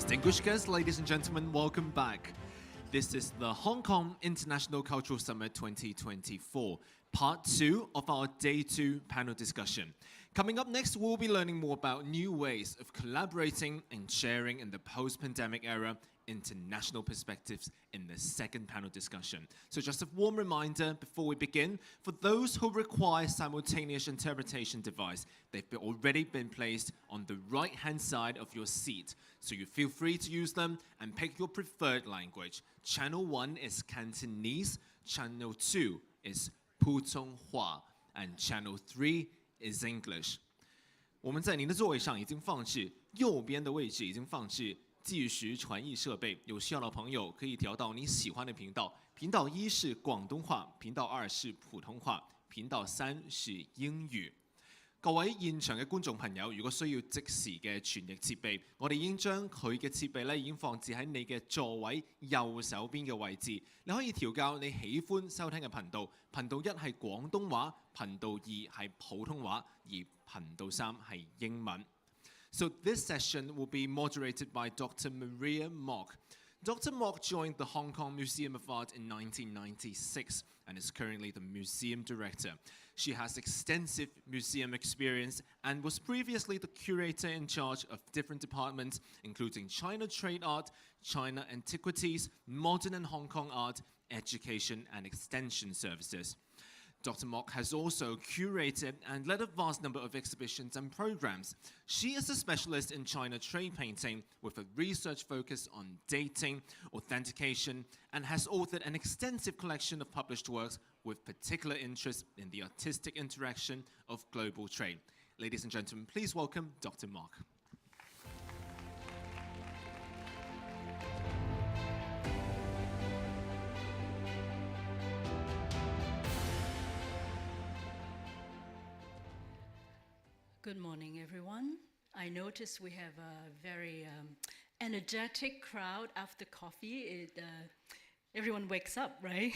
Distinguished guests, ladies and gentlemen, welcome back. This is the Hong Kong International Cultural Summit 2024, part 2 of our Day 2 panel discussion. Coming up next, we'll be learning more about new ways of collaborating and sharing in the post-pandemic era, international perspectives in the second panel discussion. So just a warm reminder before we begin, for those who require simultaneous interpretation device, they've already been placed on the right-hand side of your seat. So you feel free to use them and pick your preferred language. Channel 1 is Cantonese, Channel 2 is Putonghua, and Channel 3 is English. 我们在您的座位上已经放置，右边的位置已经放置即时传译设备，有需要的朋友可以调到你喜歡嘅頻道。頻道1是廣東話，頻道2是普通話，頻道3是英語。各位現場嘅觀眾朋友，如果需要即時嘅傳譯設備，我哋已經將佢嘅設備已經放置喺你嘅座位右手邊嘅位置。你可以調校你喜歡收聽嘅頻道，頻道1係廣東話，頻道2係普通話，而頻道3係英文。So this session will be moderated by Dr. Maria Mock. Dr. Mock joined the Hong Kong Museum of Art in 1996 and is currently the museum director. She has extensive museum experience and was previously the curator in charge of different departments, including China Trade Art, China Antiquities, Modern and Hong Kong Art, Education and Extension Services. Dr. Mock has also curated and led a vast number of exhibitions and programs. She is a specialist in China trade painting with a research focus on dating, authentication, and has authored an extensive collection of published works with particular interest in the artistic interaction of global trade. Ladies and gentlemen, please welcome Dr. Mock. Good morning, everyone. I notice we have a very energetic crowd after coffee. Everyone wakes up, right?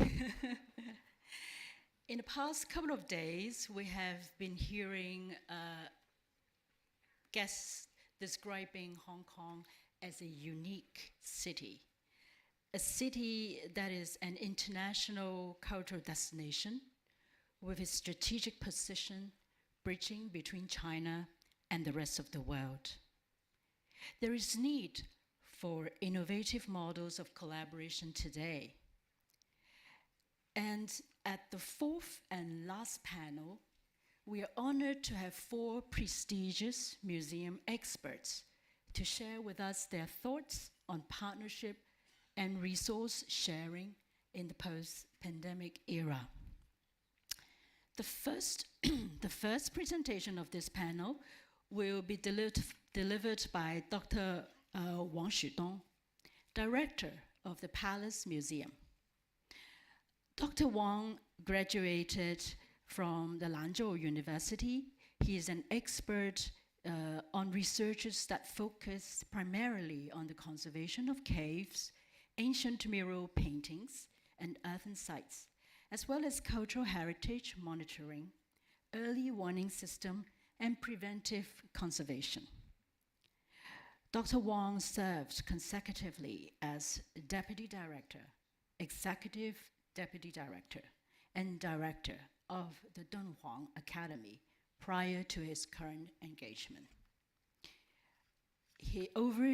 In the past couple of days, we have been hearing guests describing Hong Kong as a unique city, a city that is an international cultural destination with a strategic position bridging between China and the rest of the world. There is need for innovative models of collaboration today. And at the fourth and last panel, we are honored to have 4 prestigious museum experts to share with us their thoughts on partnership and resource sharing in the post-pandemic era. The first presentation of this panel will be delivered by Dr. Wang Xudong, Director of the Palace Museum. Dr. Wang graduated from the Lanzhou University. He is an expert on researches that focus primarily on the conservation of caves, ancient mural paintings, and earthen sites, as well as cultural heritage monitoring, early warning system, and preventive conservation. Dr. Wang served consecutively as Deputy Director, Executive Deputy Director, and Director of the Dunhuang Academy prior to his current engagement. Over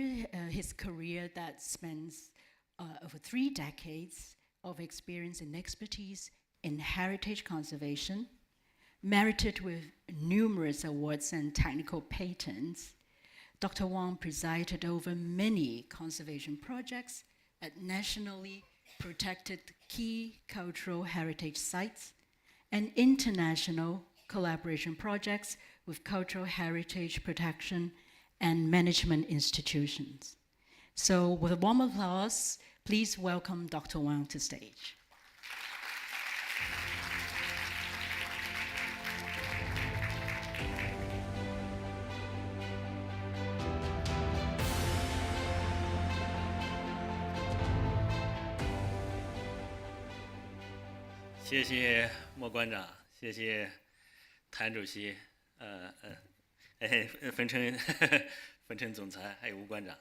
his career that spans over 3 decades, of experience and expertise in heritage conservation, merited with numerous awards and technical patents. Dr. Wang presided over many conservation projects at nationally protected key cultural heritage sites and international collaboration projects with cultural heritage protection and management institutions. So with a warm applause, please welcome Dr. Wang to stage. Thank you, 莫馆长，谢谢谭主席，分成总裁，还有吴馆长，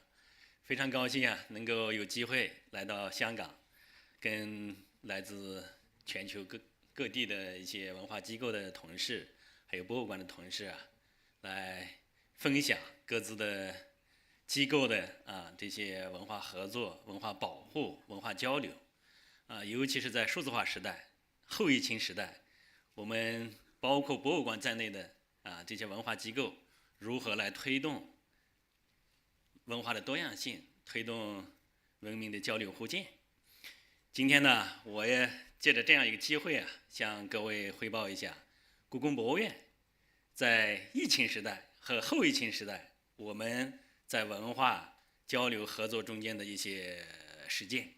非常高兴能够有机会来到香港，跟来自全球各地的一些文化机构的同事，还有博物馆的同事来分享各自的机构的这些文化合作、文化保护、文化交流尤其是在数字化时代、后疫情时代，我们包括博物馆在内的这些文化机构如何来推动文化的多样性，推动文明的交流互鉴。今天呢，我也借着这样一个机会向各位汇报一下故宫博物院在疫情时代和后疫情时代我们在文化交流合作中间的一些实践。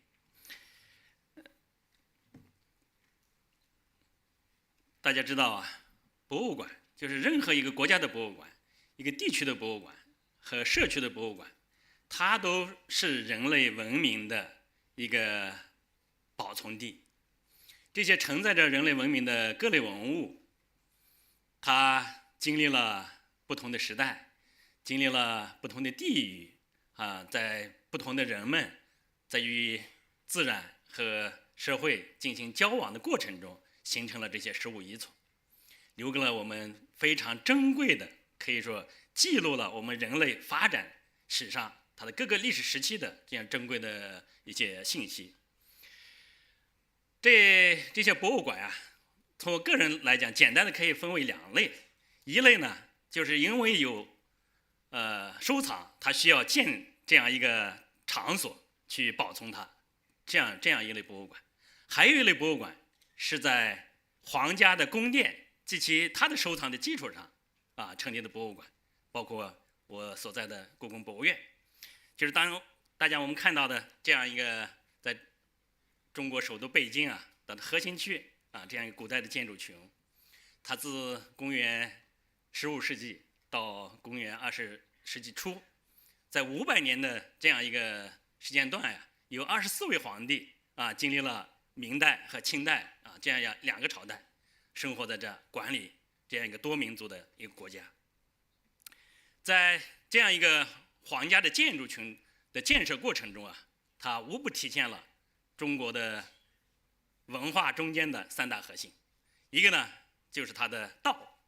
大家知道博物馆就是任何一个国家的博物馆、一个地区的博物馆和社区的博物馆，它都是人类文明的一个保存地。这些承载着人类文明的各类文物，它经历了不同的时代，经历了不同的地域在不同的人们在与自然和社会进行交往的过程中，形成了这些实物遗存，留给了我们非常珍贵的，可以说记录了我们人类发展史上它的各个历史时期的这样珍贵的一些信息。这些博物馆从我个人来讲，简单的可以分为两类。一类呢，就是因为有收藏，它需要建这样一个场所去保存它，这样一类博物馆。还有一类博物馆是在皇家的宫殿及其它的收藏的基础上成立的博物馆，包括我所在的故宫博物院。就是当大家我们看到的这样一个在中国首都北京的核心区这样一个古代的建筑群，它自公元15世纪到公元20世纪初，在500年的这样一个时间段有24位皇帝经历了明代和清代这样两个朝代，生活在这管理这样一个多民族的一个国家。在这样一个皇家的建筑群的建设过程中它无不体现了中国的文化中间的3大核心。一个呢，就是它的道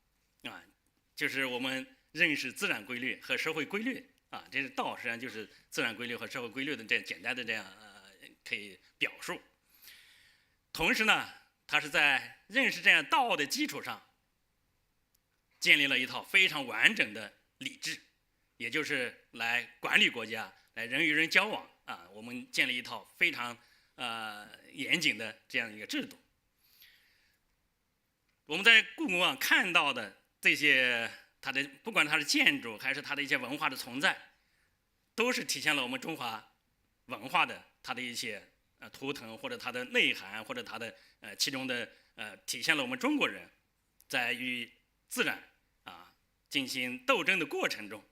就是我们认识自然规律和社会规律这是道，实际上就是自然规律和社会规律的这样简单的这样可以表述。同时呢，它是在认识这样道的基础上，建立了一套非常完整的礼制，也就是来管理国家、来人与人交往我们建立一套非常严谨的这样一个制度。我们在故宫看到的这些它的不管它的建筑还是它的一些文化的存在，都是体现了我们中华文化的它的一些图腾，或者它的内涵，或者它的其中的体现了我们中国人在与自然进行斗争的过程中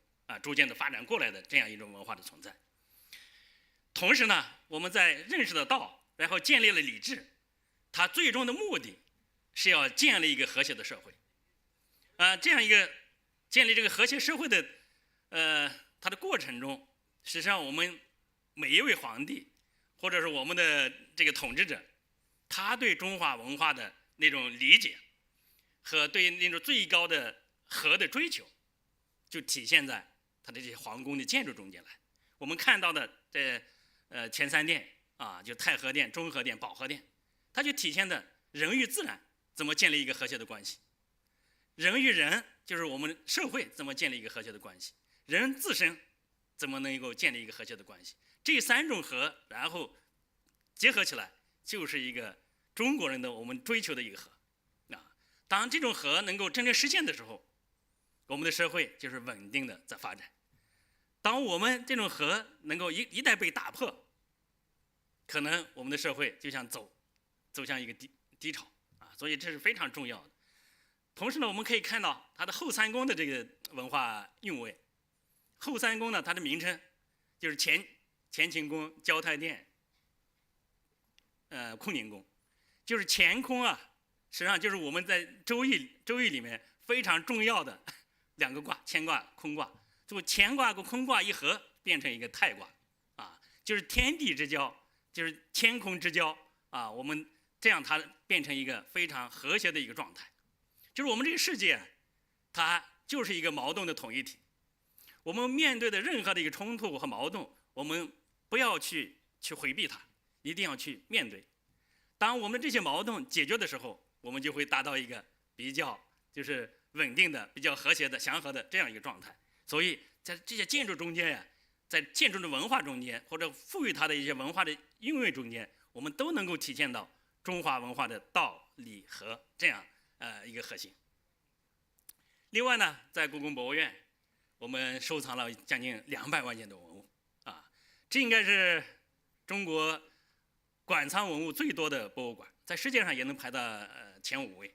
逐渐的发展过来的这样一种文化的存在。同时呢，我们在认识了道，然后建立了礼制，它最终的目的是要建立一个和谐的社会。这样一个建立这个和谐社会的它的过程中，实际上我们每一位皇帝或者是我们的这个统治者，他对中华文化的那种理解和对那种最高的和的追求，就体现在他的这些皇宫的建筑中间来。我们看到的前3殿就太和殿、中和殿、保和殿，它就体现的人与自然怎么建立一个和谐的关系，人与人就是我们社会怎么建立一个和谐的关系，人自身怎么能够建立一个和谐的关系。这3种和，然后结合起来，就是一个中国人的我们追求的一个和。当这种和能够真正实现的时候，我们的社会就是稳定的在发展。当我们这种和能够一旦被打破，可能我们的社会就像走向一个低潮所以这是非常重要的。同时呢，我们可以看到它的后3宫的这个文化韵味。后3宫呢，它的名称就是乾清宫、交泰殿、坤宁宫。就是乾坤实际上就是我们在周易里面非常重要的2个卦，乾卦、坤卦。就乾卦和坤卦一合，变成一个太卦就是天地之交，就是天空之交啊。我们这样它变成一个非常和谐的一个状态，就是我们这个世界，它就是一个矛盾的统一体。我们面对的任何的一个冲突和矛盾，我们不要去回避它，一定要去面对。当我们这些矛盾解决的时候，我们就会达到一个比较就是稳定的、比较和谐的、祥和的这样一个状态。所以在这些建筑中间呀，在建筑的文化中间，或者赋予它的一些文化的应用中间，我们都能够体现到中华文化的道、理、和这样一个核心。另外呢，在故宫博物院，我们收藏了将近200万件的文物啊，这应该是中国馆藏文物最多的博物馆，在世界上也能排到前5位。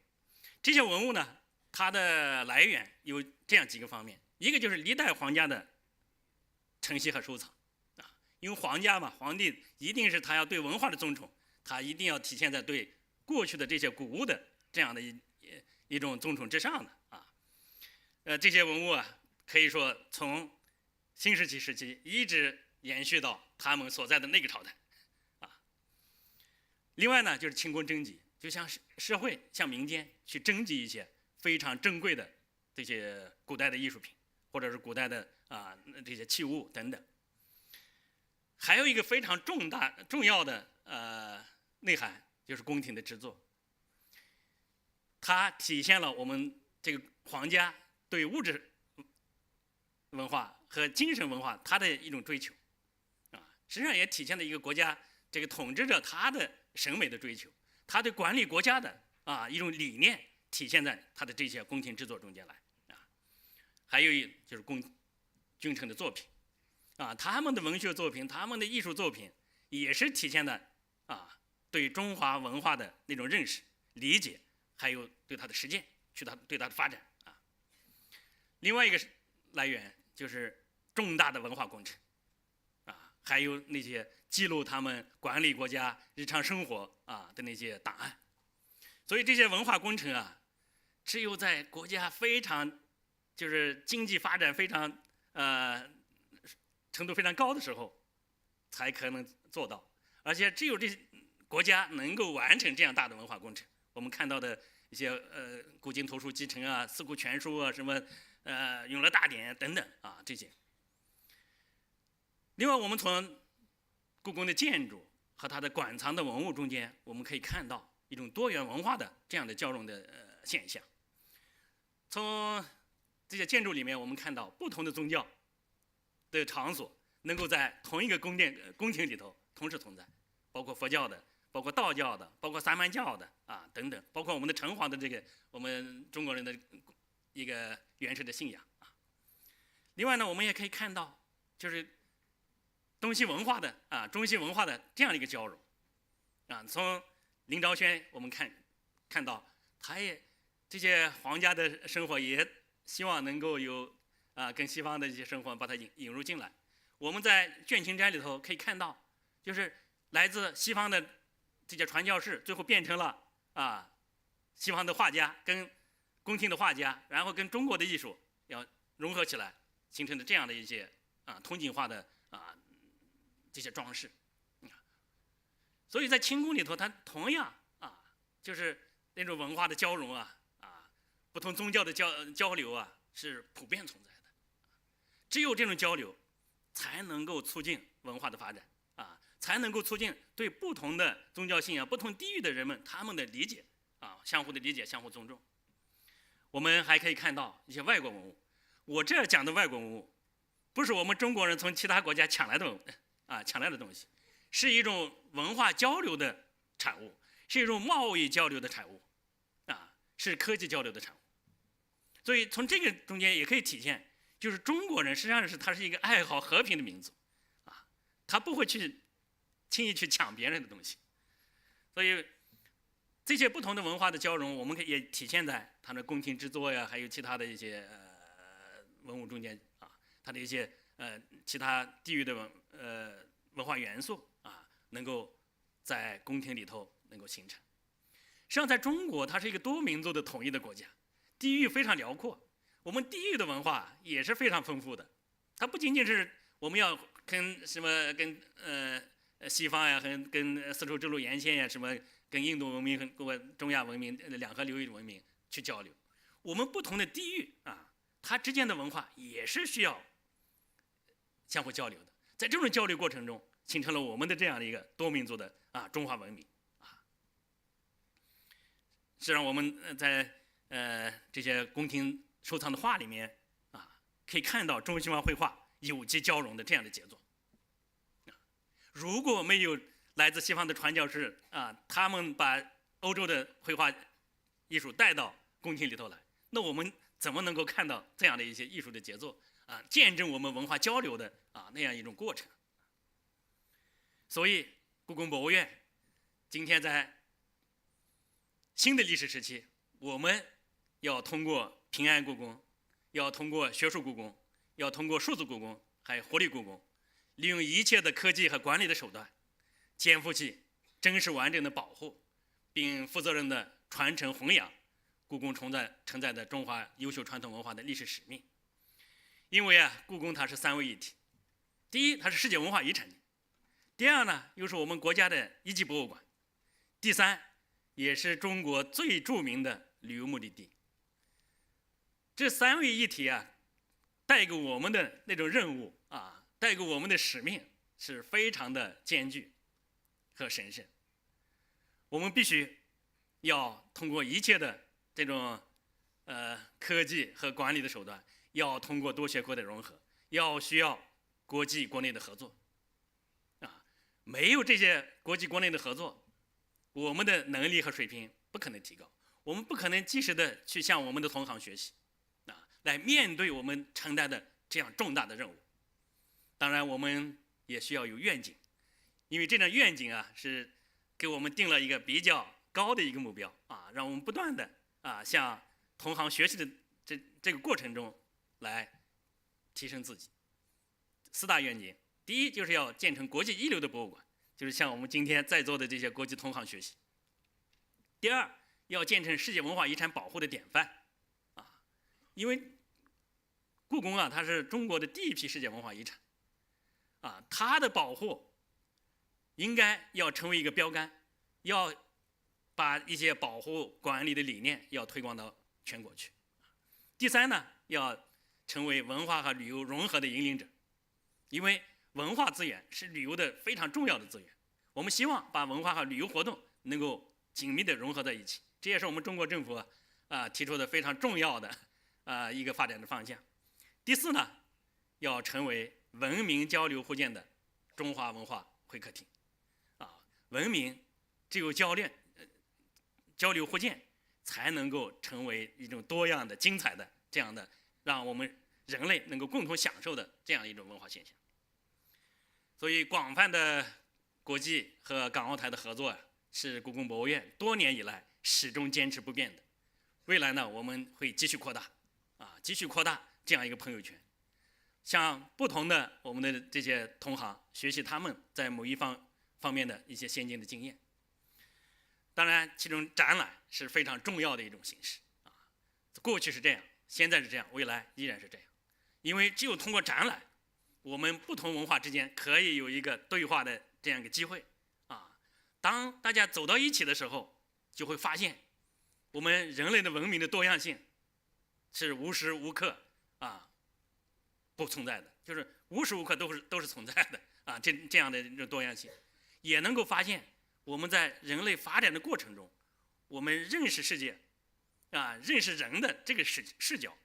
这些文物呢，它的来源有这样几个方面，一个就是历代皇家的承袭和收藏啊，因为皇家嘛，皇帝一定是他要对文化的尊崇，他一定要体现在对过去的这些古物的这样的一种尊崇之上的啊。这些文物啊，可以说从新石器时期一直延续到他们所在的那个朝代啊。另外呢，就是清宫征集，就像社会向民间去征集一些非常珍贵的这些古代的艺术品，或者是古代的这些器物等等。还有一个非常重要的内涵，就是宫廷的制作，它体现了我们这个皇家对物质文化和精神文化它的一种追求啊，实际上也体现了一个国家这个统治者他的审美的追求，他对管理国家的一种理念体现在他的这些宫廷制作中间来啊。还有就是君臣的作品啊，他们的文学作品、他们的艺术作品也是体现了对中华文化的那种认识、理解，还有对它的实践，对它的发展啊。另外一个来源就是重大的文化工程啊，还有那些记录他们管理国家日常生活的那些档案。所以这些文化工程啊，只有在国家非常就是经济发展非常程度非常高的时候，才可能做到。而且只有这国家能够完成这样大的文化工程，我们看到的一些古今图书集成啊、四库全书啊、什么永乐大典等等这些。另外，我们从故宫的建筑和它的馆藏的文物中间，我们可以看到一种多元文化的这样的交融的现象。从这些建筑里面，我们看到不同的宗教的场所能够在同一个宫廷里头同时存在，包括佛教的，包括道教的，包括萨满教的等等，包括我们的城隍的这个我们中国人的一个原始的信仰啊。另外呢，我们也可以看到，就是东西文化的中西文化的这样一个交融啊。从林昭轩我们看到，他也这些皇家的生活也希望能够有跟西方的一些生活把它引入进来。我们在倦勤斋里头可以看到，就是来自西方的这些传教士，最后变成了西方的画家跟宫廷的画家，然后跟中国的艺术要融合起来，形成的这样的一些通景化的这些装饰。所以在清宫里头，它同样就是那种文化的交融不同宗教的交流是普遍存在的。只有这种交流，才能够促进文化的发展才能够促进对不同的宗教信仰、不同地域的人们他们的理解相互的理解、相互尊重。我们还可以看到一些外国文物。我这讲的外国文物，不是我们中国人从其他国家抢来的东西，是一种文化交流的产物，是一种贸易交流的产物是科技交流的产物。所以从这个中间也可以体现，就是中国人实际上他是一个爱好和平的民族他不会去轻易去抢别人的东西。所以这些不同的文化的交融，我们也体现在它的宫廷制作呀，还有其他的一些文物中间它的一些其他地域的文化元素能够在宫廷里头能够形成。实际上，在中国，它是一个多民族的统一的国家，地域非常辽阔，我们地域的文化也是非常丰富的。它不仅仅是我们要跟西方呀，跟丝绸之路沿线呀，什么跟印度文明和中亚文明两河流域文明去交流。我们不同的地域啊，它之间的文化也是需要相互交流的。在这种交流过程中，形成了我们的这样的一个多民族的中华文明啊。实际上，我们在这些宫廷收藏的画里面啊，可以看到中西方绘画有机交融的这样的杰作。如果没有来自西方的传教士啊，他们把欧洲的绘画艺术带到宫廷里头来，那我们怎么能够看到这样的一些艺术的杰作啊，见证我们文化交流的那样一种过程？所以，故宫博物院今天在新的历史时期，我们要通过平安故宫，要通过学术故宫，要通过数字故宫，还有活力故宫，利用一切的科技和管理的手段，肩负起真实完整的保护，并负责任的传承弘扬故宫承载的中华优秀传统文化的历史使命。因为故宫它是三位一体，第一，它是世界文化遗产；第二呢，又是我们国家的一级博物馆；第三，也是中国最著名的旅游目的地。这三位一体带给我们的那种任务带给我们的使命是非常的艰巨和神圣。我们必须要通过一切的这种科技和管理的手段，要通过多学科的融合，需要国际国内的合作没有这些国际国内的合作，我们的能力和水平不可能提高，我们不可能及时的去向我们的同行学习来面对我们承担的这样重大的任务。当然，我们也需要有愿景，因为这样愿景是给我们定了一个比较高的一个目标让我们不断的向同行学习的这个过程中来提升自己。四大愿景，第一就是要建成国际一流的博物馆，就是向我们今天在座的这些国际同行学习。第二，要建成世界文化遗产保护的典范因为故宫它是中国的第一批世界文化遗产它的保护应该要成为一个标杆，要把一些保护管理的理念要推广到全国去。第三呢，要成为文化和旅游融合的引领者，因为文化资源是旅游的非常重要的资源，我们希望把文化和旅游活动能够紧密的融合在一起，这也是我们中国政府提出的非常重要的一个发展的方向。第四呢，要成为文明交流互鉴的中华文化会客厅文明只有交流互鉴，才能够成为一种多样的、精彩的这样的让我们人类能够共同享受的这样一种文化现象。所以，广泛的国际和港澳台的合作是故宫博物院多年以来始终坚持不变的。未来呢，我们会继续扩大这样一个朋友圈，向不同的我们的这些同行学习他们在某一方面的一些先进的经验。当然，其中展览是非常重要的一种形式过去是这样，现在是这样，未来依然是这样。因为只有通过展览，我们不同文化之间可以有一个对话的这样一个机会当大家走到一起的时候，就会发现我们人类的文明的多样性是无时无刻不存在的，就是无时无刻都是存在的这样的一种多样性。也能够发现我们在人类发展的过程中，我们认识世界认识人的这个视角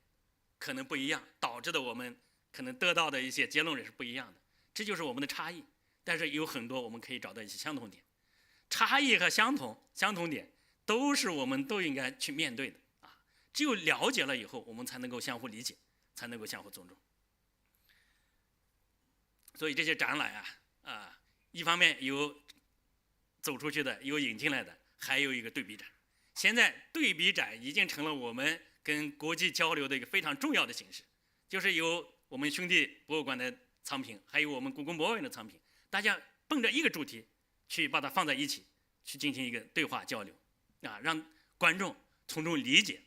可能不一样，导致的我们可能得到的一些结论也是不一样的，这就是我们的差异。但是有很多我们可以找到一些相同点，差异和相同点都是我们都应该去面对的只有了解了以后，我们才能够相互理解，才能够相互尊重。所以这些展览一方面有走出去的，有引进来的，还有一个对比展。现在对比展已经成了我们跟国际交流的一个非常重要的形式，就是有我们兄弟博物馆的藏品，还有我们故宫博物院的藏品，大家奔着一个主题去把它放在一起，去进行一个对话交流让观众从中理解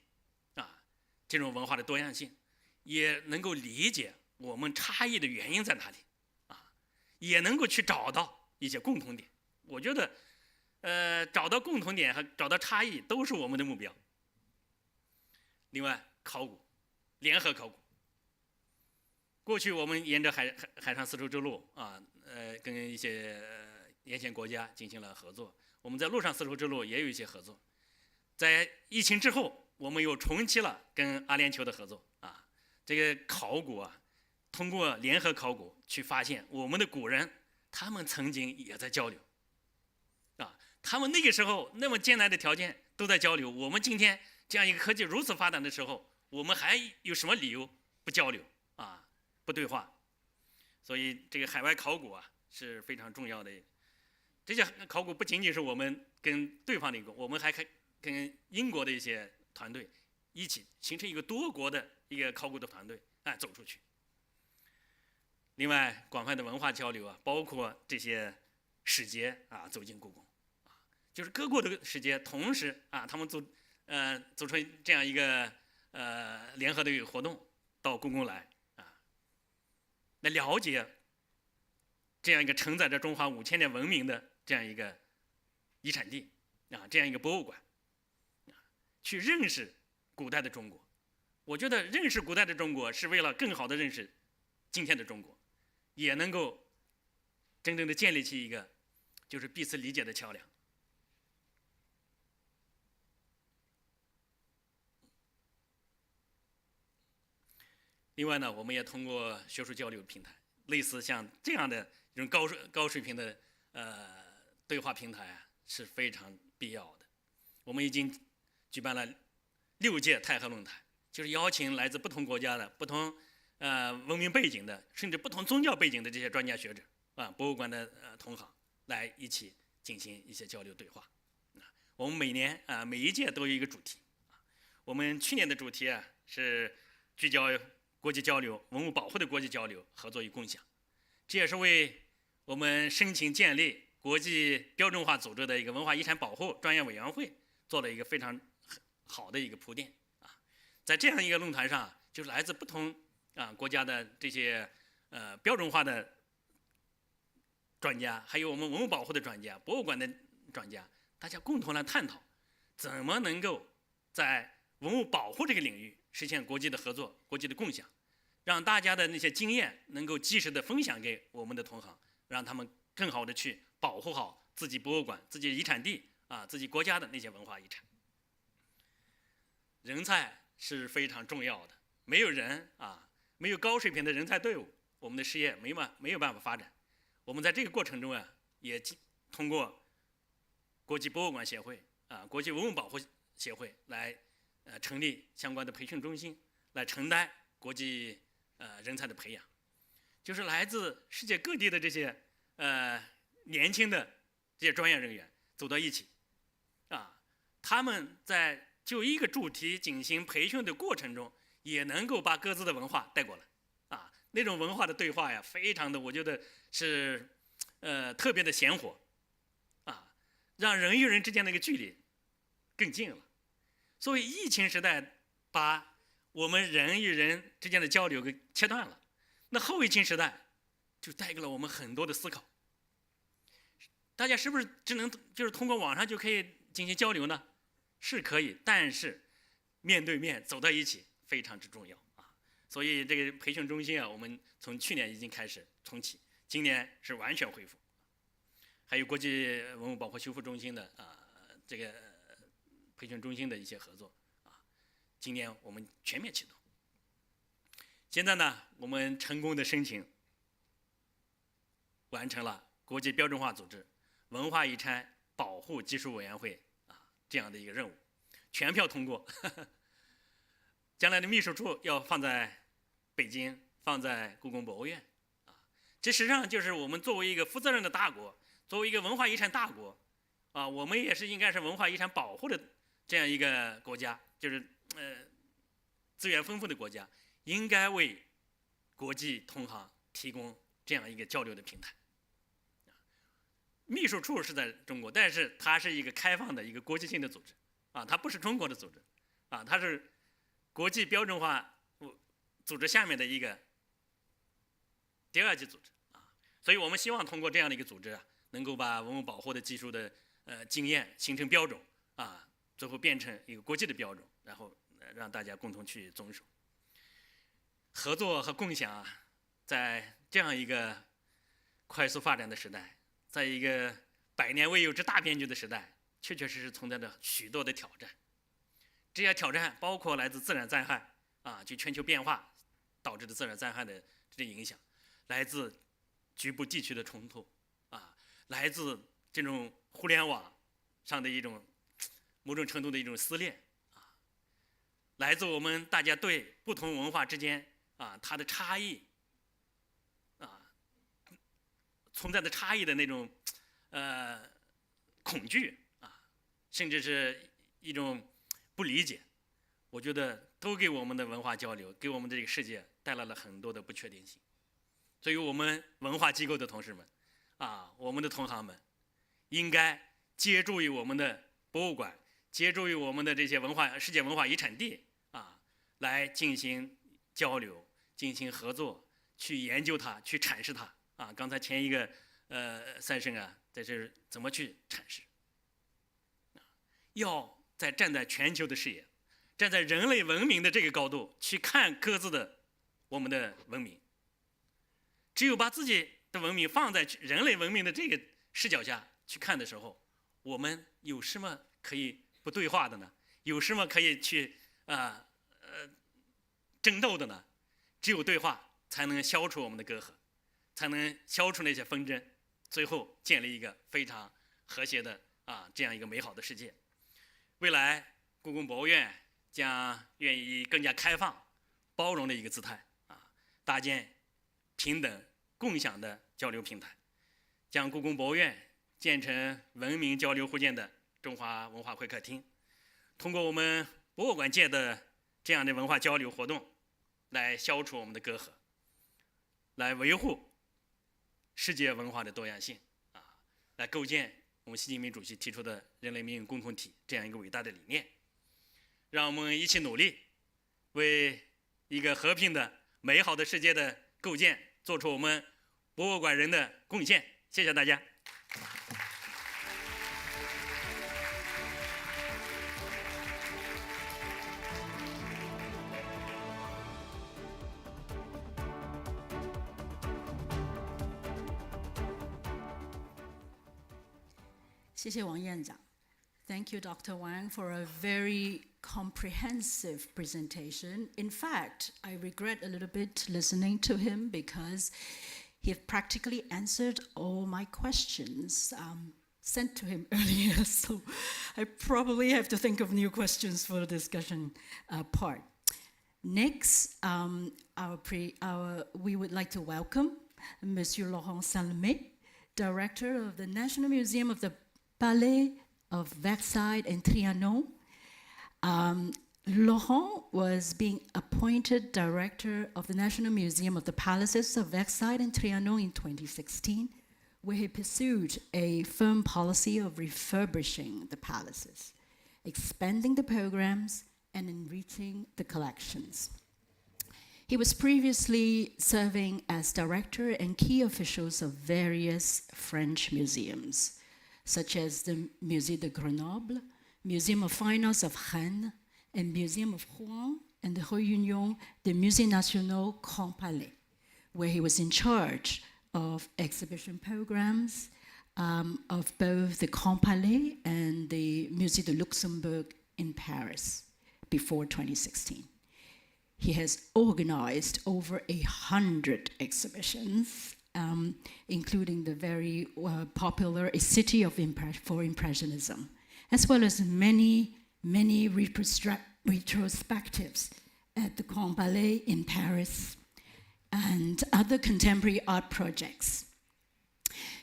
这种文化的多样性，也能够理解我们差异的原因在哪里也能够去找到一些共同点。我觉得，找到共同点和找到差异都是我们的目标。另外，考古，联合考古。过去我们沿着海上丝绸之路跟一些沿线国家进行了合作。我们在陆上丝绸之路也有一些合作。在疫情之后，我们又重启了跟阿联酋的合作这个考古通过联合考古去发现我们的古人他们曾经也在交流他们那个时候那么艰难的条件都在交流，我们今天这样一个科技如此发达的时候，我们还有什么理由不交流不对话？所以这个海外考古是非常重要的。这些考古不仅仅是我们跟对方的一个，我们还跟英国的一些团队一起形成一个多国的一个考古的团队走出去。另外，广泛的文化交流包括这些使节走进故宫就是各国的使节同时他们组成这样一个联合的一个活动到故宫来来了解这样一个承载着中华5000年文明的这样一个遗产地这样一个博物馆去认识古代的中国。我觉得认识古代的中国是为了更好的认识今天的中国，也能够真正的建立起一个就是彼此理解的桥梁。另外呢，我们也通过学术交流平台，类似像这样的一种高水平的对话平台是非常必要的。我们已经举办了6届太和论坛，就是邀请来自不同国家的、不同文明背景的，甚至不同宗教背景的这些专家学者博物馆的同行来一起进行一些交流对话。我们每年每一届都有一个主题。我们去年的主题是聚焦国际交流、文物保护的国际交流、合作与共享。这也是为我们申请建立国际标准化组织的一个文化遗产保护专业委员会做了一个非常好的一个铺垫在这样一个论坛上，就是来自不同国家的这些标准化的专家，还有我们文物保护的专家、博物馆的专家，大家共同来探讨怎么能够在文物保护这个领域实现国际的合作、国际的共享，让大家的那些经验能够及时的分享给我们的同行，让他们更好的去保护好自己博物馆、自己遗产地自己国家的那些文化遗产。人才是非常重要的，没有人没有高水平的人才队伍，我们的事业没有办法发展。我们在这个过程中也通过国际博物馆协会国际文物保护协会来成立相关的培训中心，来承担国际人才的培养，就是来自世界各地的这些年轻的这些专业人员走到一起他们在就一个主题进行培训的过程中，也能够把各自的文化带过来那种文化的对话非常的，我觉得是特别的鲜活让人与人之间的一个距离更近了。所以疫情时代把我们人与人之间的交流给切断了，那后疫情时代就带给了我们很多的思考。大家是不是只能就是通过网上就可以进行交流呢？是可以，但是面对面走到一起非常之重要所以这个培训中心我们从去年已经开始重启，今年是完全恢复。还有国际文物保护修复中心的这个培训中心的一些合作今年我们全面启动。现在呢，我们成功的申请完成了国际标准化组织文化遗产保护技术委员会这样的一个任务，全票通过将来的秘书处要放在北京，放在故宫博物院这实际上就是我们作为一个负责任的大国，作为一个文化遗产大国我们也是应该是文化遗产保护的这样一个国家，就是资源丰富的国家，应该为国际同行提供这样一个交流的平台。秘书处是在中国，但是它是一个开放的一个国际性的组织它不是中国的组织它是国际标准化组织下面的一个第2级组织所以我们希望通过这样的一个组织啊，能够把文物保护的技术的经验形成标准啊，最后变成一个国际的标准，然后让大家共同去遵守。合作和共享啊，在这样一个快速发展的时代，在一个百年未有之大变局的时代，确确实实存在着许多的挑战。这些挑战包括来自自然灾害啊，就全球变化导致的自然灾害的这种影响，来自局部地区的冲突啊，来自这种互联网上的一种某种程度的一种撕裂啊，来自我们大家对不同文化之间啊它的差异啊存在的差异的那种恐惧啊，甚至是一种不理解，我觉得都给我们的文化交流，给我们这个世界带来了很多的不确定性。所以我们文化机构的同事们啊，我们的同行们，应该借助于我们的博物馆，借助于我们的这些世界文化遗产地啊，来进行交流，进行合作，去研究它，去阐释它啊。刚才前一个三生啊，在这儿怎么去阐释？要站在全球的视野，站在人类文明的这个高度去看各自的我们的文明。只有把自己的文明放在人类文明的这个视角下去看的时候，我们有什么可以不对话的呢？有什么可以去争斗的呢？只有对话才能消除我们的隔阂，才能消除那些纷争，最后建立一个非常和谐的这样一个美好的世界。未来故宫博物院将愿意以更加开放、包容的一个姿态搭建平等共享的交流平台，将故宫博物院建成文明交流互鉴的中华文化会客厅，通过我们博物馆界的这样的文化交流活动，来消除我们的隔阂，来维护世界文化的多样性来构建我们习近平主席提出的人类命运共同体这样一个伟大的理念。让我们一起努力，为一个和平的美好的世界的构建做出我们博物馆人的贡献。谢谢大家。谢谢王院长。Thank you, Dr. Wang, for a very comprehensive presentation. In fact, I regret a little bit listening to him because he practically answered all my questions sent to him earlier. So I probably have to think of new questions for the discussion part. Next, we would like to welcome Monsieur Laurent Salomé, Director of the National Museum of the Palais of Versailles and Trianon. Laurent was being appointed director of the National Museum of the Palaces of Versailles and Trianon in 2016, where he pursued a firm policy of refurbishing the palaces, expanding the programs, and enriching the collections. He was previously serving as director and key officials of various French museums, such as the Musée de Grenoble, Museum of Fine Arts of Rennes, and Museum of Rouen, and the Réunion des Musées Nationaux Grand Palais, where he was in charge of exhibition programs of both the Grand Palais and the Musée de Luxembourg in Paris before 2016. He has organized over 100 exhibitions, including the very popular A City for Impressionism, as well as many retrospectives at the Grand Palais in Paris and other contemporary art projects.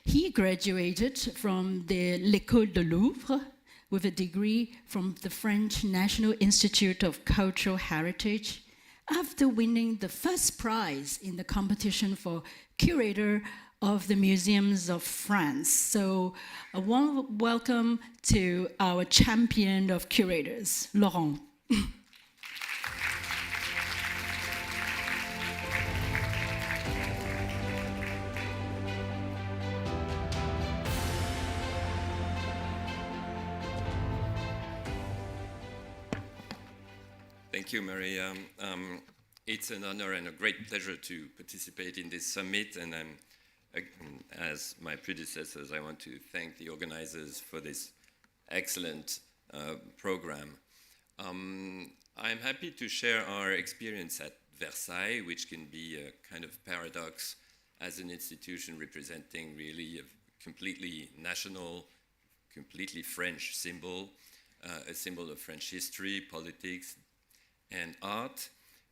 He graduated from the l'École de Louvre with a degree from the French National Institute of Cultural Heritage after winning the first prize in the competition for curator of the museums of France. So a warm welcome to our champion of curators, Laurent. Thank you, Maria. It's an honor and a great pleasure to participate in this summit, and as my predecessors, I want to thank the organizers for this excellent program. I'm happy to share our experience at Versailles, which can be a kind of paradox as an institution representing really a completely national, completely French symbol, a symbol of French history, politics, and art.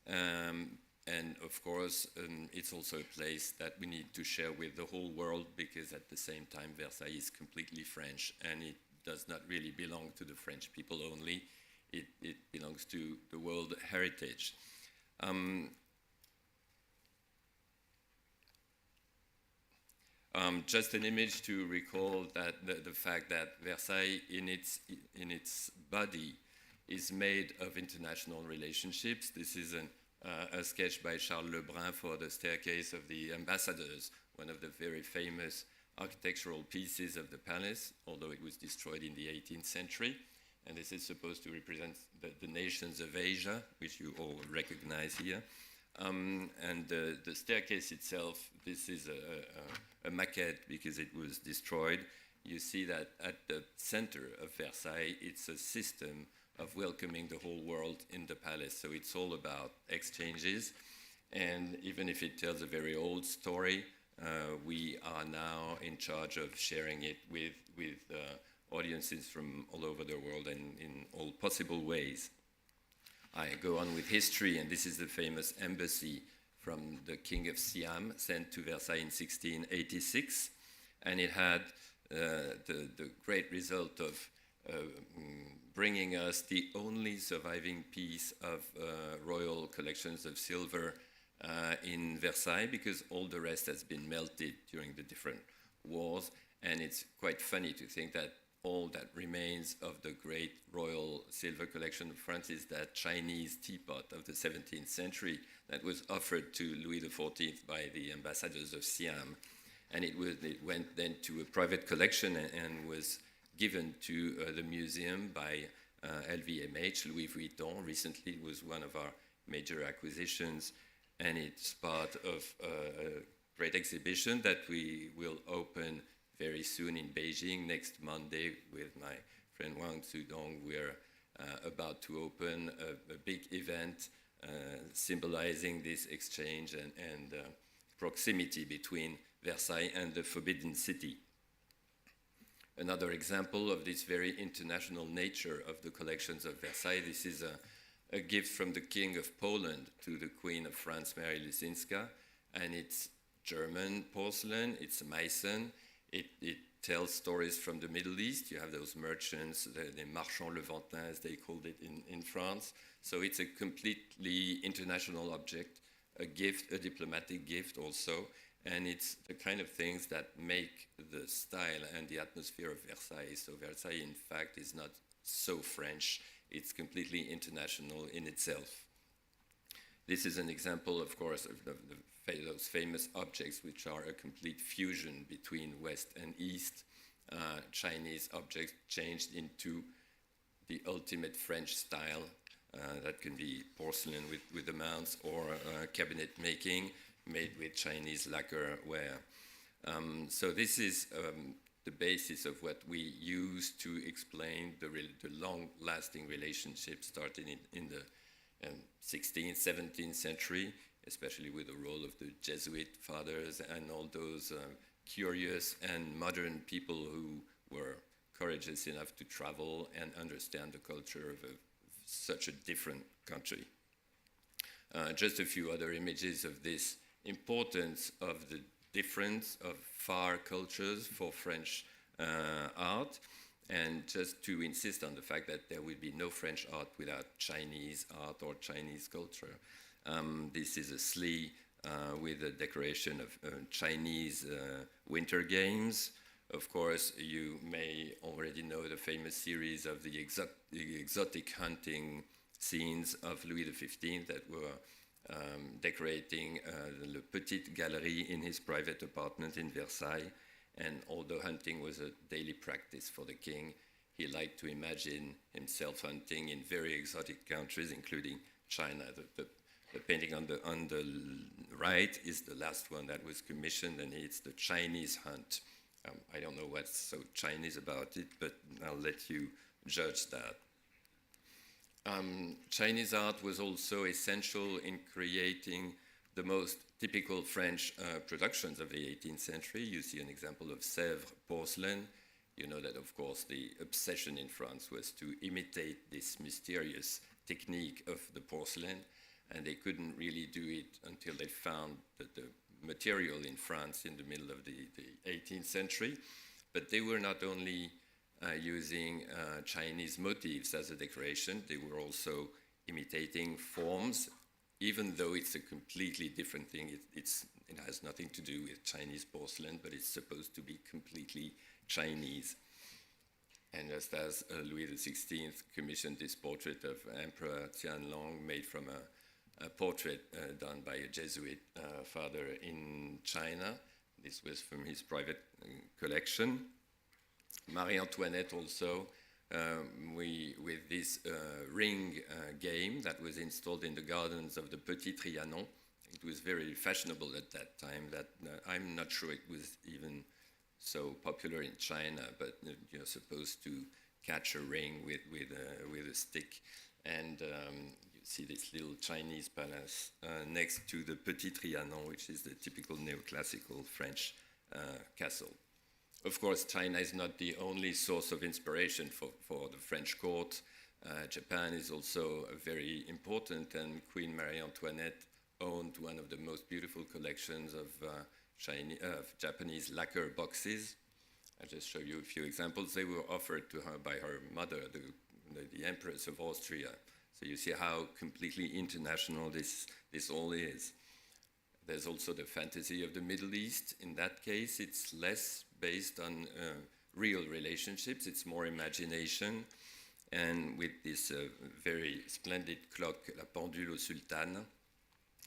And of course, it's also a place that we need to share with the whole world, because at the same time, Versailles is completely French, and it does not really belong to the French people only. It belongs to the world heritage. Just an image to recall that the fact that Versailles in its body is made of international relationships. This is a sketch by Charles Lebrun for the Staircase of the Ambassadors, one of the very famous architectural pieces of the palace, although it was destroyed in the 18th century. And this is supposed to represent the nations of Asia, which you all recognize here. And the staircase itself, this is a maquette because it was destroyed. You see that at the center of Versailles, it's a system of welcoming the whole world in the palace. So it's all about exchanges. And even if it tells a very old story, we are now in charge of sharing it with audiences from all over the world and in all possible ways. I go on with history, and this is the famous embassy from the King of Siam sent to Versailles in 1686. And it had the great result of bringing us the only surviving piece of royal collections of silver in Versailles, because all the rest has been melted during the different wars. And it's quite funny to think that all that remains of the great royal silver collection of France is that Chinese teapot of the 17th century that was offered to Louis XIV by the ambassadors of Siam. And it went then to a private collection and was given to the museum by LVMH. Louis Vuitton recently was one of our major acquisitions, and it's part of a great exhibition that we will open very soon in Beijing next Monday with my friend Wang Zudong. We're about to open a big event symbolizing this exchange and proximity between Versailles and the Forbidden City. Another example of this very international nature of the collections of Versailles, this is a gift from the King of Poland to the Queen of France, Mary Leczinska, and it's German porcelain, it's Meissen. It tells stories from the Middle East. You have those merchants, the marchands levantins, as they called it in France. So it's a completely international object, a gift, a diplomatic gift also, and it's the kind of things that make the style and the atmosphere of Versailles. So Versailles, in fact, is not so French. It's completely international in itself. This is an example, of course, of those famous objects which are a complete fusion between West and East. Chinese objects changed into the ultimate French style. That can be porcelain with the mounts, or cabinet making made with Chinese lacquerware. So this is the basis of what we use to explain the long-lasting relationship starting in the 16th, 17th century, especially with the role of the Jesuit fathers and all those curious and modern people who were courageous enough to travel and understand the culture of such a different country. Just a few other images of this importance of the difference of far cultures for French art, and just to insist on the fact that there will be no French art without Chinese art or Chinese culture. This is a sleigh with a decoration of Chinese winter games. Of course, you may already know the famous series of the exotic hunting scenes of Louis XV that were decorating the Petite Galerie in his private apartment in Versailles. And although hunting was a daily practice for the king, he liked to imagine himself hunting in very exotic countries, including China. The painting on the right is the last one that was commissioned, and it's the Chinese hunt. I don't know what's so Chinese about it, but I'll let you judge that. Chinese art was also essential in creating the most typical French productions of the 18th century. You see an example of Sèvres porcelain. You know that, of course, the obsession in France was to imitate this mysterious technique of the porcelain, and they couldn't really do it until they found the material in France in the middle of the 18th century. But they were not only using Chinese motifs as a decoration, they were also imitating forms, even though it's a completely different thing. It has nothing to do with Chinese porcelain, but it's supposed to be completely Chinese. And just as Louis XVI commissioned this portrait of Emperor Tianlong, made from a portrait done by a Jesuit father in China. This was from his private collection. Marie Antoinette also, with this ring game that was installed in the gardens of the Petit Trianon. It was very fashionable at that time. That I'm not sure it was even so popular in China, but you're supposed to catch a ring with a stick, and you see this little Chinese palace next to the Petit Trianon, which is the typical neoclassical French castle. Of course, China is not the only source of inspiration for the French court. Japan is also very important, and Queen Marie Antoinette owned one of the most beautiful collections of Japanese lacquer boxes. I'll just show you a few examples. They were offered to her by her mother, the Empress of Austria. So you see how completely international this all is. There's also the fantasy of the Middle East. In that case, it's less based on real relationships. It's more imagination. And with this very splendid clock, La Pendule au Sultan,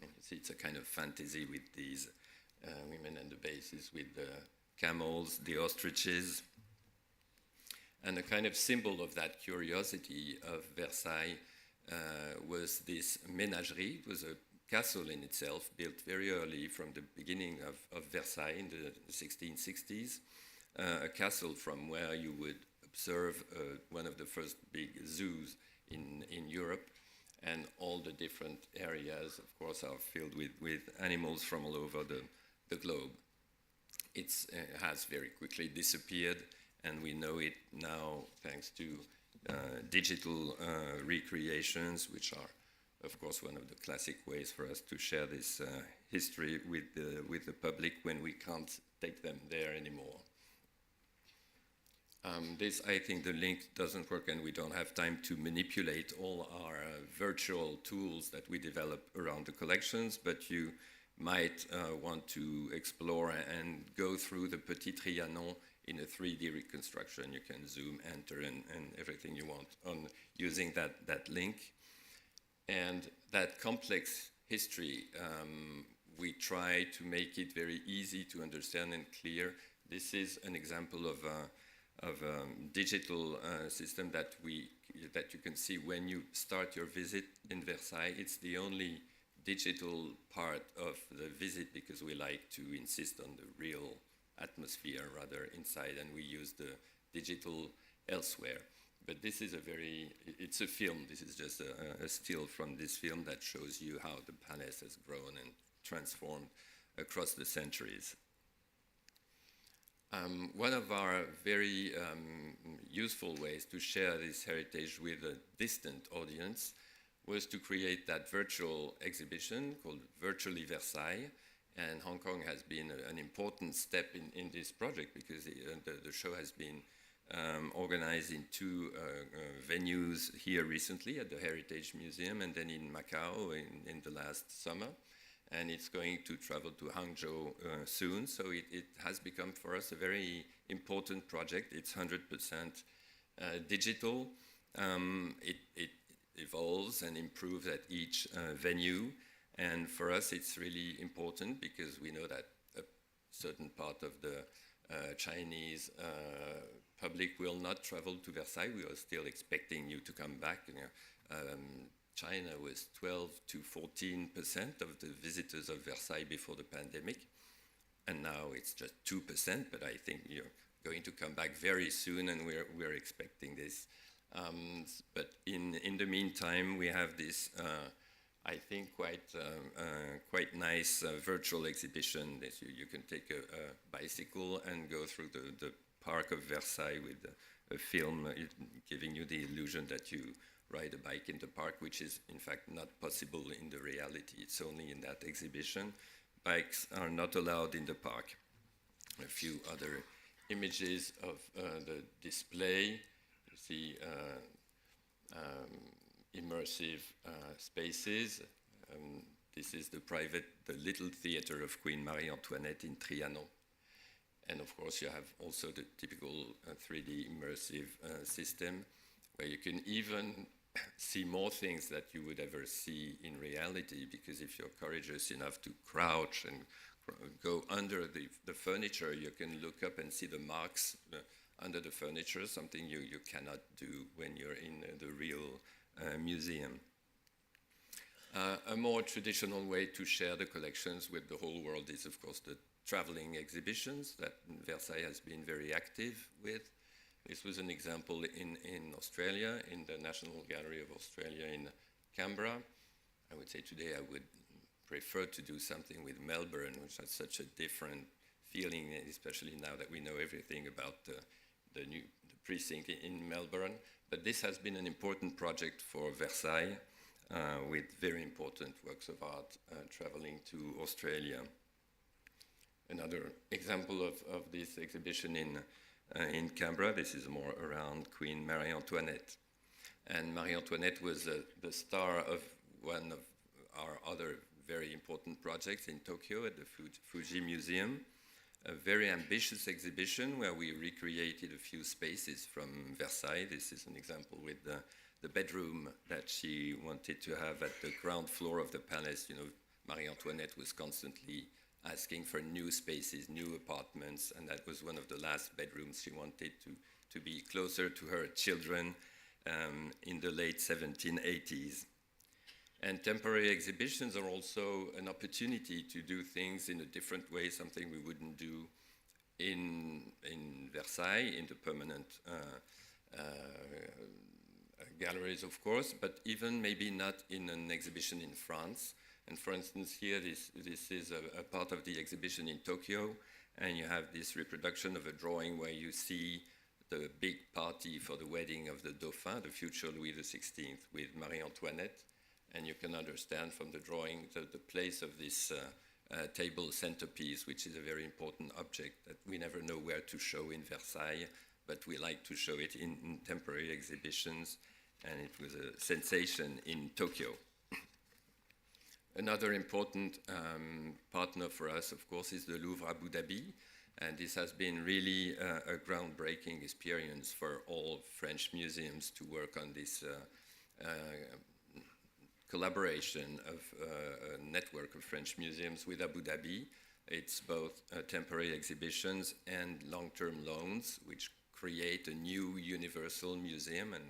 and you see it's a kind of fantasy with these women and the bases with the camels, the ostriches. And a kind of symbol of that curiosity of Versailles was this menagerie. It was a castle in itself, built very early from the beginning of Versailles in the 1660s, a castle from where you would observe one of the first big zoos in Europe, and all the different areas, of course, are filled with animals from all over the globe. It has very quickly disappeared, and we know it now thanks to digital recreations, which are, of course, one of the classic ways for us to share this history with the public when we can't take them there anymore. I think the link doesn't work, and we don't have time to manipulate all our virtual tools that we develop around the collections, but you might want to explore and go through the Petit Trianon in a 3D reconstruction. You can zoom, enter, and everything you want on using that link. And that complex history, we try to make it very easy to understand and clear. This is an example of a digital system that you can see when you start your visit in Versailles. It's the only digital part of the visit because we like to insist on the real atmosphere rather inside, and we use the digital elsewhere. But this is it's a film. This is just a still from this film that shows you how the palace has grown and transformed across the centuries. One of our very useful ways to share this heritage with a distant audience was to create that virtual exhibition called Virtually Versailles. And Hong Kong has been an important step in this project because the show has been organized in two venues here recently at the Heritage Museum and then in Macau in the last summer. And it's going to travel to Hangzhou soon. So it has become for us a very important project. It's 100% digital. It evolves and improves at each venue. And for us, it's really important because we know that a certain part of the Chinese public will not travel to Versailles. We are still expecting you to come back. China was 12 to 14% of the visitors of Versailles before the pandemic, and now it's just 2%, but I think you're going to come back very soon, and we're expecting this. But in the meantime, we have this, I think, quite nice virtual exhibition that you can take a bicycle and go through the park of Versailles with a film giving you the illusion that you ride a bike in the park, which is in fact not possible in the reality. It's only in that exhibition. Bikes are not allowed in the park. A few other images of the display. You see immersive spaces. This is the little theater of Queen Marie Antoinette in Trianon. And of course you have also the typical 3D immersive system where you can even see more things that you would ever see in reality, because if you're courageous enough to crouch and go under the furniture, you can look up and see the marks under the furniture, something you cannot do when you're in the real museum. A more traditional way to share the collections with the whole world is, of course, the traveling exhibitions that Versailles has been very active with. This was an example in Australia, in the National Gallery of Australia in Canberra. I would say today I would prefer to do something with Melbourne, which has such a different feeling, especially now that we know everything about the new precinct in Melbourne. But this has been an important project for Versailles, with very important works of art traveling to Australia. Another example of this exhibition in Canberra, this is more around Queen Marie Antoinette. And Marie Antoinette was the star of one of our other very important projects in Tokyo at the Fuji Museum, a very ambitious exhibition where we recreated a few spaces from Versailles. This is an example with the bedroom that she wanted to have at the ground floor of the palace. You know, Marie Antoinette was constantly asking for new spaces, new apartments, and that was one of the last bedrooms she wanted to be closer to her children in the late 1780s. And temporary exhibitions are also an opportunity to do things in a different way, something we wouldn't do in Versailles, in the permanent galleries, of course, but even maybe not in an exhibition in France. And for instance, here, this is a part of the exhibition in Tokyo, and you have this reproduction of a drawing where you see the big party for the wedding of the Dauphin, the future Louis XVI, with Marie Antoinette. And you can understand from the drawing the place of this table centerpiece, which is a very important object that we never know where to show in Versailles, but we like to show it in temporary exhibitions, and it was a sensation in Tokyo. Another important partner for us, of course, is the Louvre Abu Dhabi, and this has been really a groundbreaking experience for all French museums to work on this collaboration of a network of French museums with Abu Dhabi. It's both temporary exhibitions and long-term loans, which create a new universal museum. And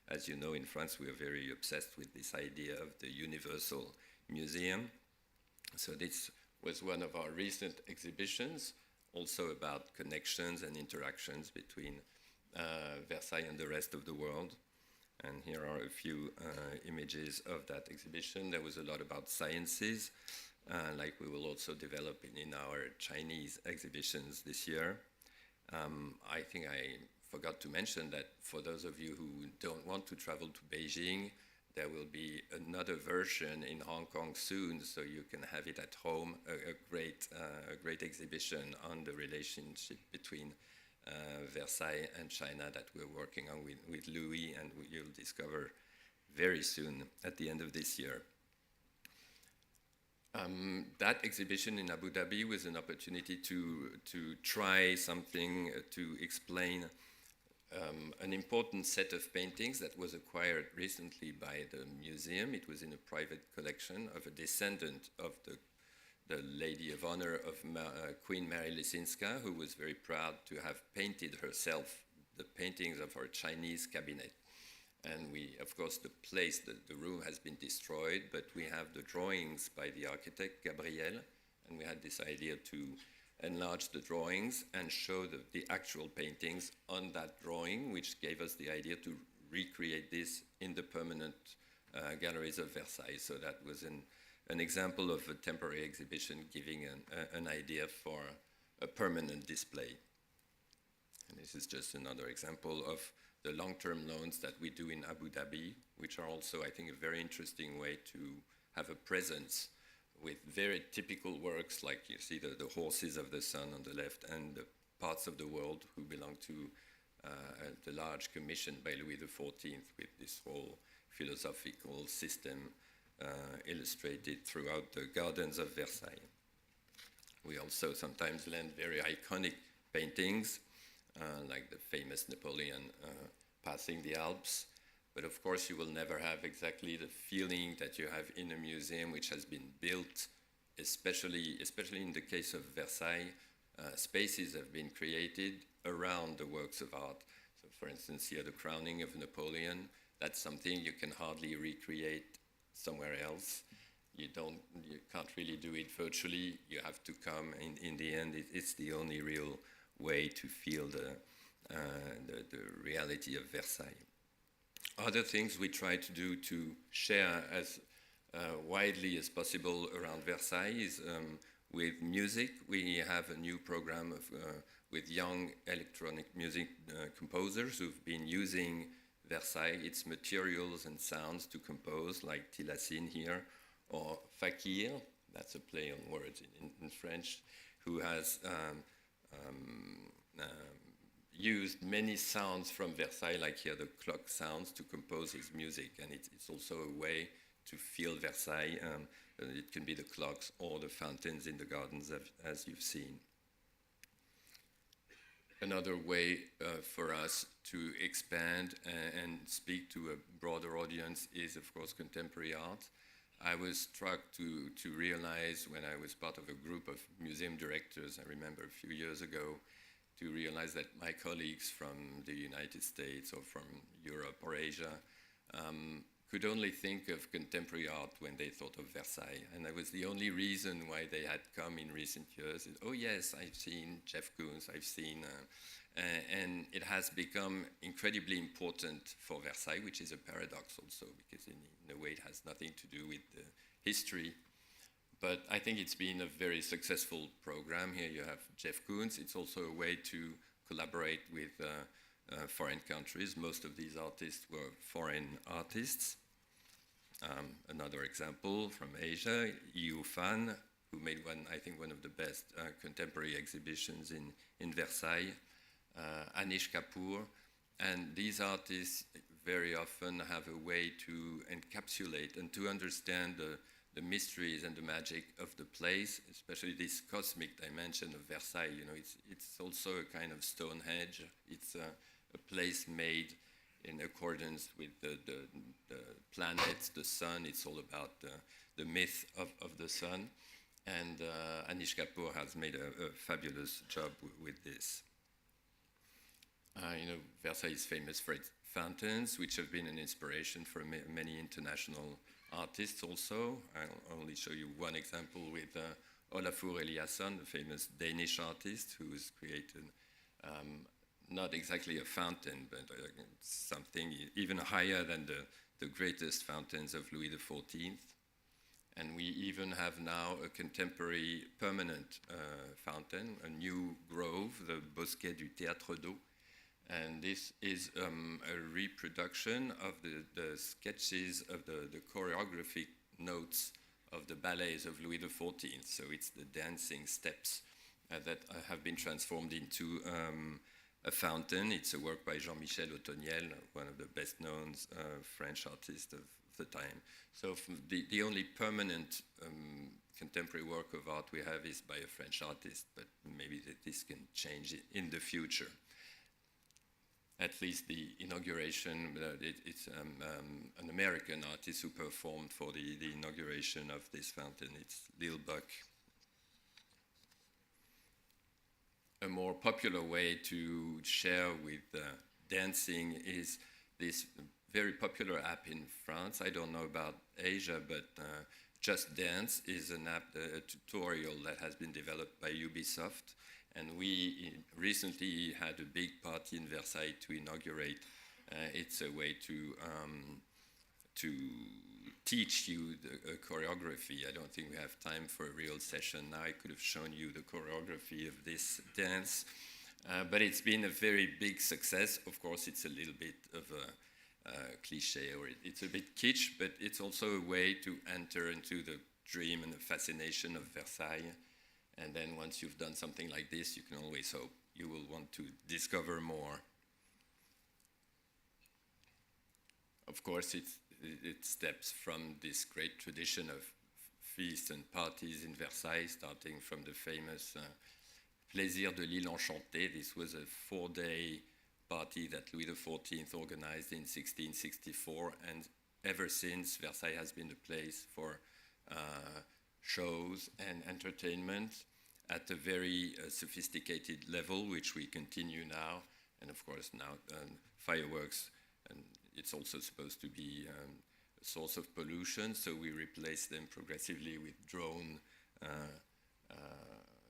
as you know, in France, we are very obsessed with this idea of the universal museum. So this was one of our recent exhibitions, also about connections and interactions between Versailles and the rest of the world. And here are a few images of that exhibition. There was a lot about sciences, like we will also develop in our Chinese exhibitions this year. I think I forgot to mention that for those of you who don't want to travel to Beijing, there will be another version in Hong Kong soon, so you can have it at home, a great exhibition on the relationship between Versailles and China that we're working on with Louis, and you'll discover very soon at the end of this year. That exhibition in Abu Dhabi was an opportunity to try something to explain an important set of paintings that was acquired recently by the museum. It was in a private collection of a descendant of the Lady of Honor of Queen Mary Lysinska, who was very proud to have painted herself the paintings of her Chinese cabinet. And we, of course, the place, the room has been destroyed, but we have the drawings by the architect, Gabriel, and we had this idea to enlarge the drawings and show the actual paintings on that drawing, which gave us the idea to recreate this in the permanent galleries of Versailles. So that was an example of a temporary exhibition giving an idea for a permanent display. And this is just another example of the long-term loans that we do in Abu Dhabi, which are also, I think, a very interesting way to have a presence with very typical works, like you see the horses of the sun on the left and the parts of the world who belong to the large commission by Louis XIV with this whole philosophical system illustrated throughout the gardens of Versailles. We also sometimes lend very iconic paintings, like the famous Napoleon passing the Alps. But of course, you will never have exactly the feeling that you have in a museum which has been built, especially in the case of Versailles. Spaces have been created around the works of art. So for instance, here the crowning of Napoleon, that's something you can hardly recreate somewhere else. You can't really do it virtually. You have to come. In the end, it's the only real way to feel the reality of Versailles. Other things we try to do to share as widely as possible around Versailles is with music. We have a new program with young electronic music composers who've been using Versailles, its materials and sounds to compose, like Tilassine here, or Fakir, that's a play on words in French, who has used many sounds from Versailles, like here the clock sounds, to compose his music. And it's also a way to feel Versailles. It can be the clocks or the fountains in the gardens, as you've seen. Another way for us to expand and speak to a broader audience is, of course, contemporary art. I was struck to realize when I was part of a group of museum directors, I remember a few years ago, to realize that my colleagues from the United States or from Europe or Asia could only think of contemporary art when they thought of Versailles. And that was the only reason why they had come in recent years. Oh yes, I've seen Jeff Koons, I've seen, and it has become incredibly important for Versailles, which is a paradox also, because in a way it has nothing to do with the history. But I think it's been a very successful program. Here you have Jeff Koons. It's also a way to collaborate with foreign countries. Most of these artists were foreign artists. Another example from Asia, Yu Fan, who made one of the best contemporary exhibitions in Versailles. Anish Kapoor. And these artists very often have a way to encapsulate and to understand the mysteries and the magic of the place, especially this cosmic dimension of Versailles. You know, it's also a kind of Stonehenge. It's a place made in accordance with the planets, the sun. It's all about the myth of the sun. And Anish Kapoor has made a fabulous job with this. Versailles is famous for its fountains, which have been an inspiration for many international artists also. I'll only show you one example with Olafur Eliasson, the famous Danish artist, who's created not exactly a fountain, but something even higher than the greatest fountains of Louis XIV. And we even have now a contemporary permanent fountain, a new grove, the Bosquet du Théâtre d'Eau. And this is a reproduction of the sketches of the choreographic notes of the ballets of Louis XIV. So it's the dancing steps that have been transformed into a fountain. It's a work by Jean-Michel Otoniel, one of the best-known French artists of the time. So the only permanent contemporary work of art we have is by a French artist, but maybe this can change in the future. At least the inauguration, it's an American artist who performed for the inauguration of this fountain. It's Lil Buck. A more popular way to share with dancing is this very popular app in France. I don't know about Asia, but Just Dance is an app, a tutorial that has been developed by Ubisoft. And we recently had a big party in Versailles to inaugurate. It's a way to teach you the choreography. I don't think we have time for a real session now. I could have shown you the choreography of this dance. But it's been a very big success. Of course, it's a little bit of a cliche, or it's a bit kitsch, but it's also a way to enter into the dream and the fascination of Versailles. And then once you've done something like this, you can always hope you will want to discover more. Of course, it steps from this great tradition of feasts and parties in Versailles, starting from the famous Plaisir de l'Île Enchantée. This was a 4-day party that Louis XIV organized in 1664, and ever since, Versailles has been a place for shows and entertainment at a very sophisticated level, which we continue now. And of course now fireworks, and it's also supposed to be a source of pollution, so we replace them progressively with drone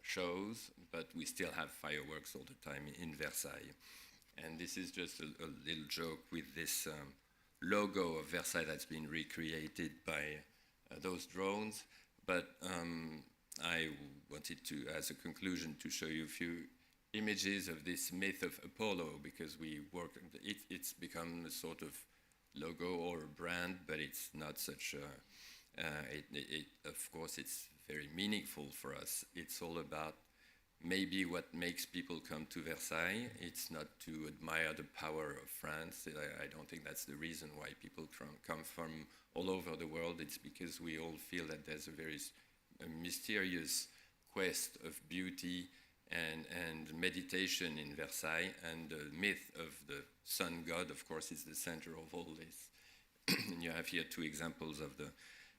shows, but we still have fireworks all the time in Versailles. And this is just a little joke with this logo of Versailles that's been recreated by those drones. But I wanted to, as a conclusion, to show you a few images of this myth of Apollo, because it's become a sort of logo or a brand, but it's not such a, of course, it's very meaningful for us. It's all about maybe what makes people come to Versailles. It's not to admire the power of France. I don't think that's the reason why people come from all over the world. It's because we all feel that there's a mysterious quest of beauty and meditation in Versailles, and the myth of the sun god, of course, is the center of all this. And you have here two examples of the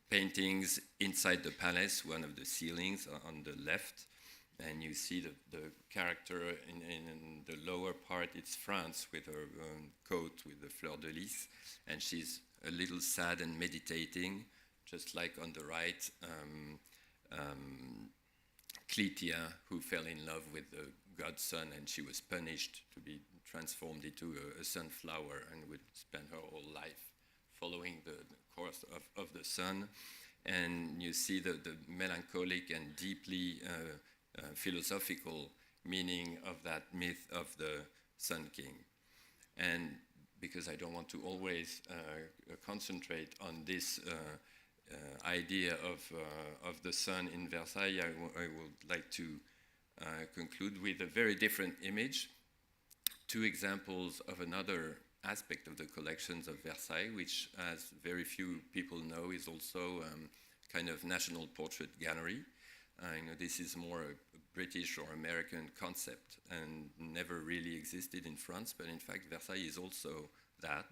paintings inside the palace, one of the ceilings on the left, and you see the character in the lower part. It's France with her coat with the fleur de lis, and she's a little sad and meditating, just like on the right, Clytia, who fell in love with the god's son, and she was punished to be transformed into a sunflower and would spend her whole life following the course of the sun. And you see the melancholic and deeply philosophical meaning of that myth of the Sun King. And because I don't want to always concentrate on this idea of the sun in Versailles, I would like to conclude with a very different image. Two examples of another aspect of the collections of Versailles, which, as very few people know, is also kind of national portrait gallery. This is more a British or American concept and never really existed in France, but in fact Versailles is also that.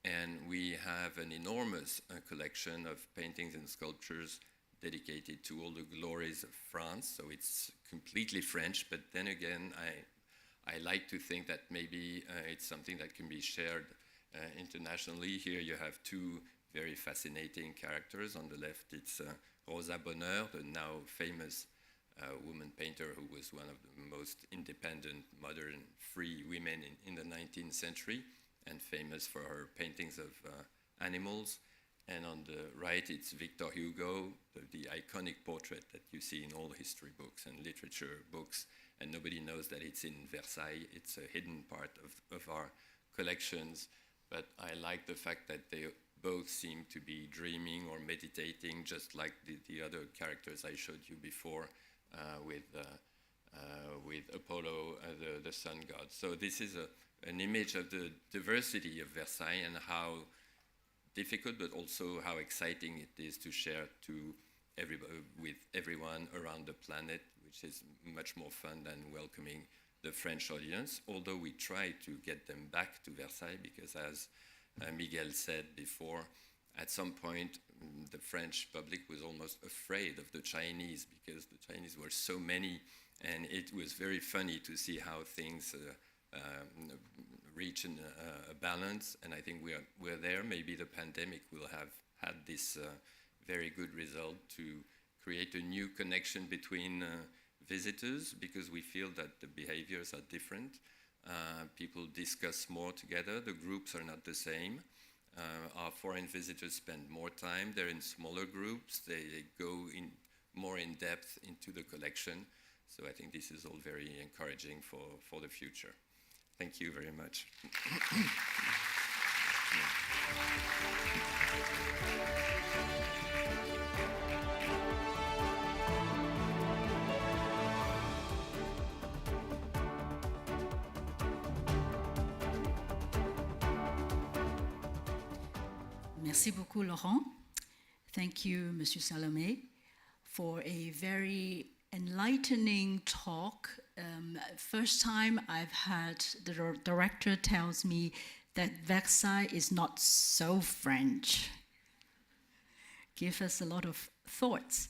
And we have an enormous collection of paintings and sculptures dedicated to all the glories of France, so it's completely French, but then again, I like to think that maybe it's something that can be shared internationally. Here you have two very fascinating characters. On the left, it's Rosa Bonheur, the now famous woman painter who was one of the most independent, modern, free women in the 19th century, and famous for her paintings of animals. And on the right, it's Victor Hugo, the iconic portrait that you see in all history books and literature books, and nobody knows that it's in Versailles. It's a hidden part of our collections, but I like the fact that they both seem to be dreaming or meditating, just like the other characters I showed you before with Apollo, the sun god. So this is an image of the diversity of Versailles and how difficult, but also how exciting it is to share with everyone around the planet, which is much more fun than welcoming the French audience, although we try to get them back to Versailles, because as Miguel said before, at some point the French public was almost afraid of the Chinese, because the Chinese were so many, and it was very funny to see how things reach a balance, and I think we're there. Maybe the pandemic will have had this very good result to create a new connection between visitors, because we feel that the behaviors are different. People discuss more together. The groups are not the same. Our foreign visitors spend more time. They're in smaller groups. They go in more in depth into the collection. So I think this is all very encouraging for the future. Thank you very much. Merci beaucoup, Laurent. Thank you, Monsieur Salomé, for a very enlightening talk. First time I've had the director tells me that Versailles is not so French. Give us a lot of thoughts.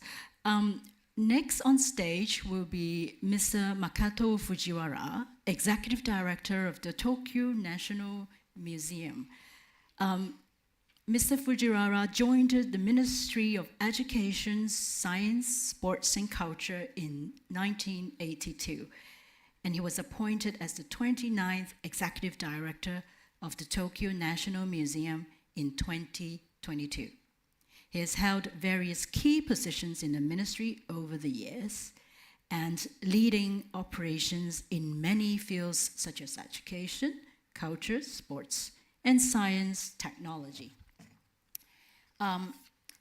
Next on stage will be Mr. Makoto Fujiwara, Executive Director of the Tokyo National Museum. Mr. Fujiwara joined the Ministry of Education, Science, Sports and Culture in 1982, and he was appointed as the 29th Executive Director of the Tokyo National Museum in 2022. He has held various key positions in the ministry over the years and leading operations in many fields such as education, culture, sports, and science technology.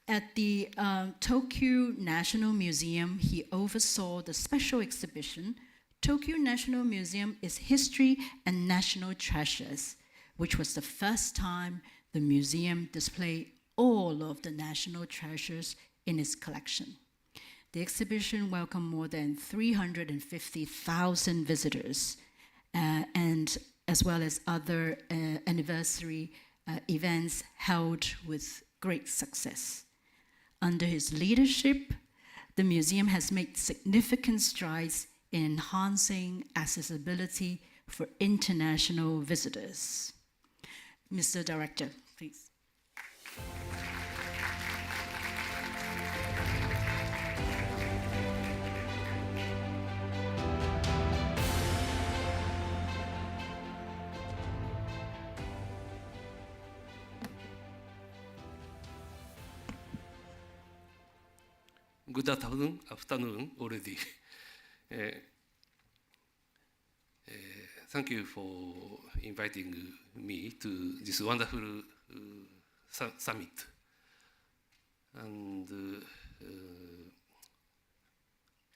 At the Tokyo National Museum, he oversaw the special exhibition, Tokyo National Museum is History and National Treasures, which was the first time the museum displayed all of the national treasures in its collection. The exhibition welcomed more than 350,000 visitors, and as well as other anniversary events held with great success. Under his leadership, the museum has made significant strides in enhancing accessibility for international visitors. Mr. Director, please. Good afternoon already. Thank you for inviting me to this wonderful summit. And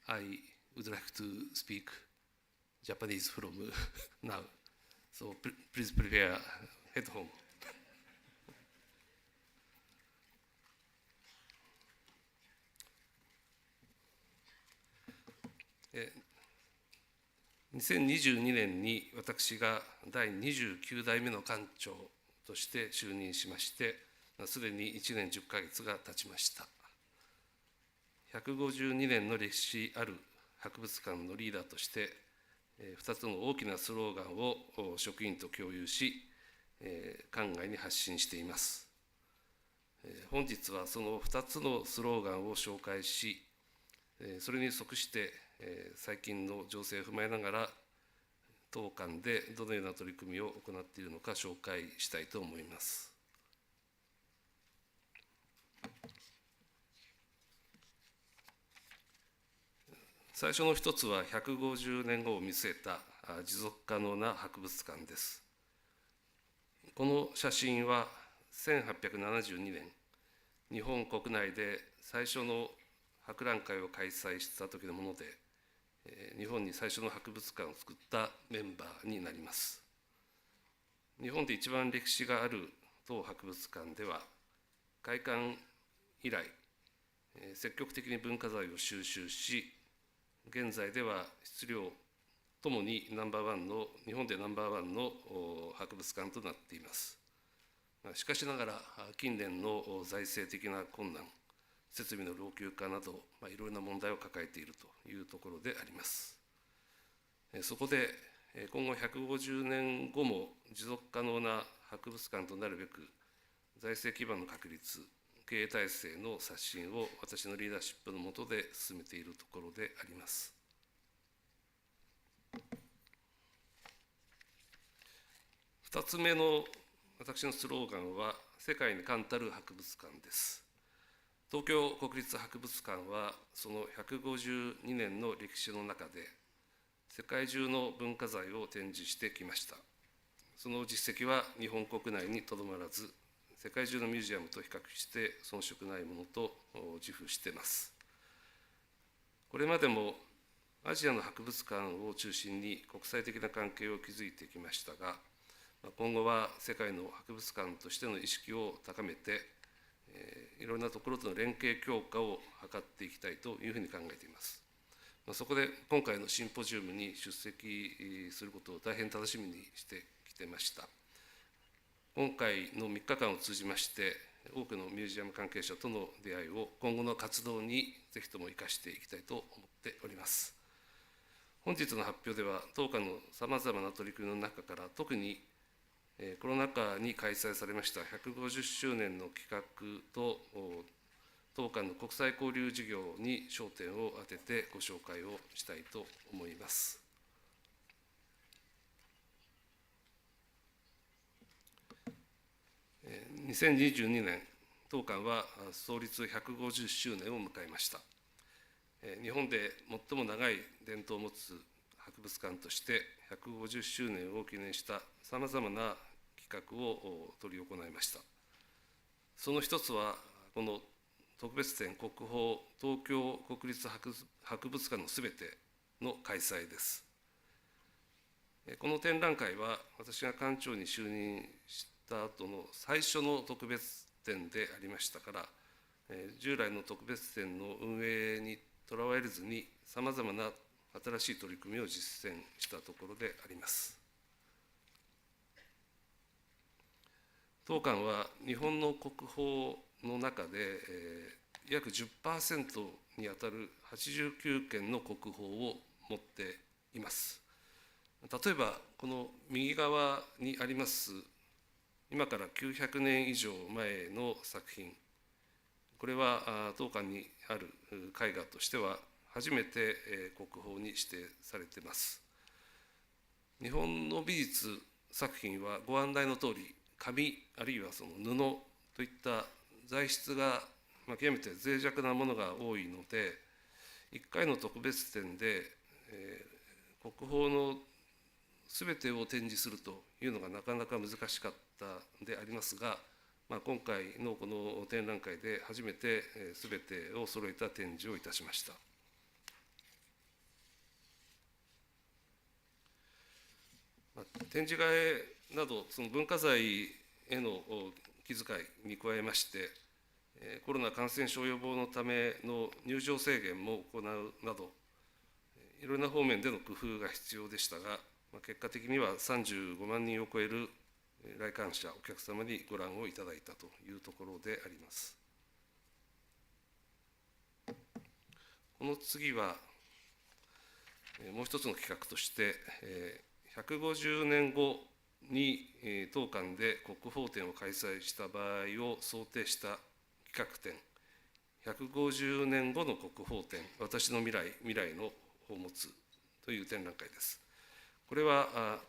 I would like to speak Japanese from now. So please prepare headphone. 2022年に私が第29代目の館長として就任しまして、すでに1年10ヶ月が経ちました。152年の歴史ある博物館のリーダーとして、2つの大きなスローガンを職員と共有し、館外に発信しています。本日はその2つのスローガンを紹介し、それに即して最近の情勢を踏まえながら当館でどのような取り組みを行っているのか紹介したいと思います。最初の一つは150年後を見据えた持続可能な博物館です。この写真は1872年日本国内で最初の博覧会を開催した時のもので、日本に最初の博物館を作ったメンバーになります。日本で一番歴史がある当博物館では、開館以来、積極的に文化財を収集し、現在では質量ともに日本でナンバーワンの博物館となっています。しかしながら、近年の財政的な困難、設備の老朽化など、いろいろな問題を抱えているというところであります。そこで、今後150年後も持続可能な博物館となるべく、財政基盤の確立、経営体制の刷新を私のリーダーシップの下で進めているところであります。2つ目の私のスローガンは、世界に冠たる博物館です。東京国立博物館は、その152年の歴史の中で、世界中の文化財を展示してきました。その実績は日本国内にとどまらず、世界中のミュージアムと比較して遜色ないものと自負しています。これまでもアジアの博物館を中心に国際的な関係を築いてきましたが、今後は世界の博物館としての意識を高めて、いろんなところとの連携強化を図っていきたいというふうに考えています。そこで今回のシンポジウムに出席することを大変楽しみにしてきてました。今回の3日間を通じまして、多くのミュージアム関係者との出会いを今後の活動にぜひとも生かしていきたいと思っております。本日の発表では、当館のさまざまな取り組みの中から、特にコロナ禍に開催されました150周年の企画と、当館の国際交流事業に焦点を当ててご紹介をしたいと思います。2022年、当館は創立150周年を迎えました。日本で最も長い伝統を持つ博物館として150周年を記念したさまざまな企画を執り行いました。その一つは、この特別展国宝東京国立博物館のすべての開催です。この展覧会は、私が館長に就任した後の最初の特別展でありましたから、従来の特別展の運営にとらわれずに、さまざまな新しい取り組みを実践したところであります。当館は日本の国宝の中で、約 10% にあたる89件の国宝を持っています。例えば、この右側にあります、今から900年以上前の作品、これは当館にある絵画としては初めて国宝に指定されています。日本の美術作品はご案内のとおり、紙あるいはその布といった材質が極めて脆弱なものが多いので、1回の特別展で国宝のすべてを展示するというのがなかなか難しかったでありますが、今回のこの展覧会で初めてすべてを揃えた展示をいたしました。展示会など、その文化財への気遣いに加えまして、コロナ感染症予防のための入場制限も行うなど、いろんな方面での工夫が必要でしたが、結果的には35万人を超える来館者、お客様にご覧をいただいたというところであります。この次は、もう一つの企画として、150年後に当館で国宝展を開催した場合を想定した企画展、150年後の国宝展、私の未来の宝物という展覧会です。これは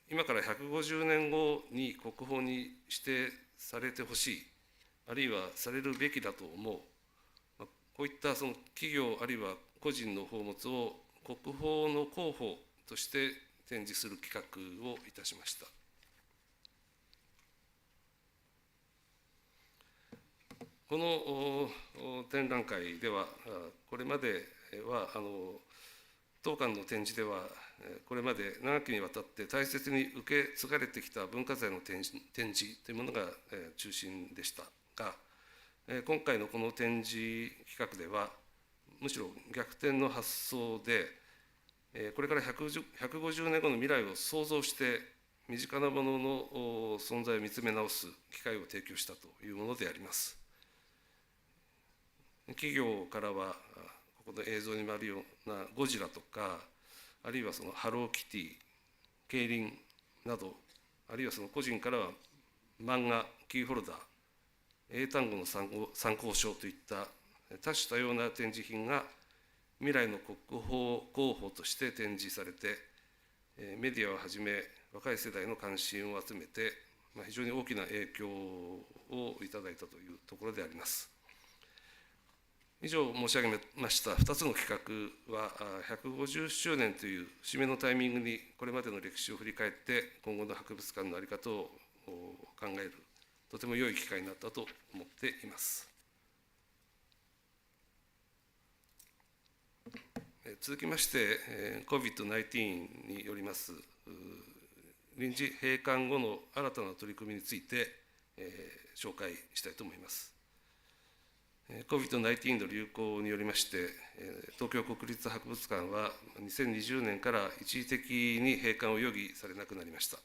今から150年後に国宝に指定されてほしい、あるいはされるべきだと思う、こういったその企業あるいは個人の宝物を国宝の候補として展示する企画をいたしました。この展覧会では、これまでは当館の展示では、これまで長きにわたって大切に受け継がれてきた文化財の展示というものが中心でしたが、今回のこの展示企画では、むしろ逆転の発想で、これから150年後の未来を想像して、身近なものの存在を見つめ直す機会を提供したというものであります。企業からは、ここの映像にもあるようなゴジラとか、あるいはそのハローキティ、競輪など、あるいはその個人からは漫画、キーホルダー、英単語の参考書といった多種多様な展示品が未来の国宝候補として展示されて、メディアをはじめ若い世代の関心を集めて、非常に大きな影響をいただいたというところであります。以上申し上げました2つの企画は、150周年という節目のタイミングにこれまでの歴史を振り返って今後の博物館の在り方を考える、とても良い機会になったと思っています。続きまして、COVID-19 によります臨時閉館後の新たな取り組みについて、紹介したいと思います。COVID-19 の流行によりまして、東京国立博物館は2020年から一時的に閉館を余儀されなくなりました。こ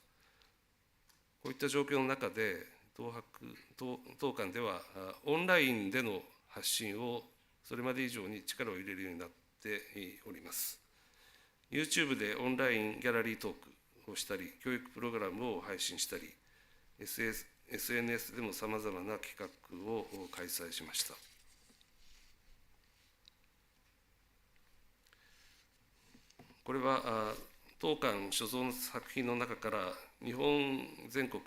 ういった状況の中で、当館ではオンラインでの発信をそれまで以上に力を入れるようになっております。YouTube でオンラインギャラリートークをしたり、教育プログラムを配信したり、SNS でもさまざまな企画を開催しました。これは当館所蔵の作品の中から日本全国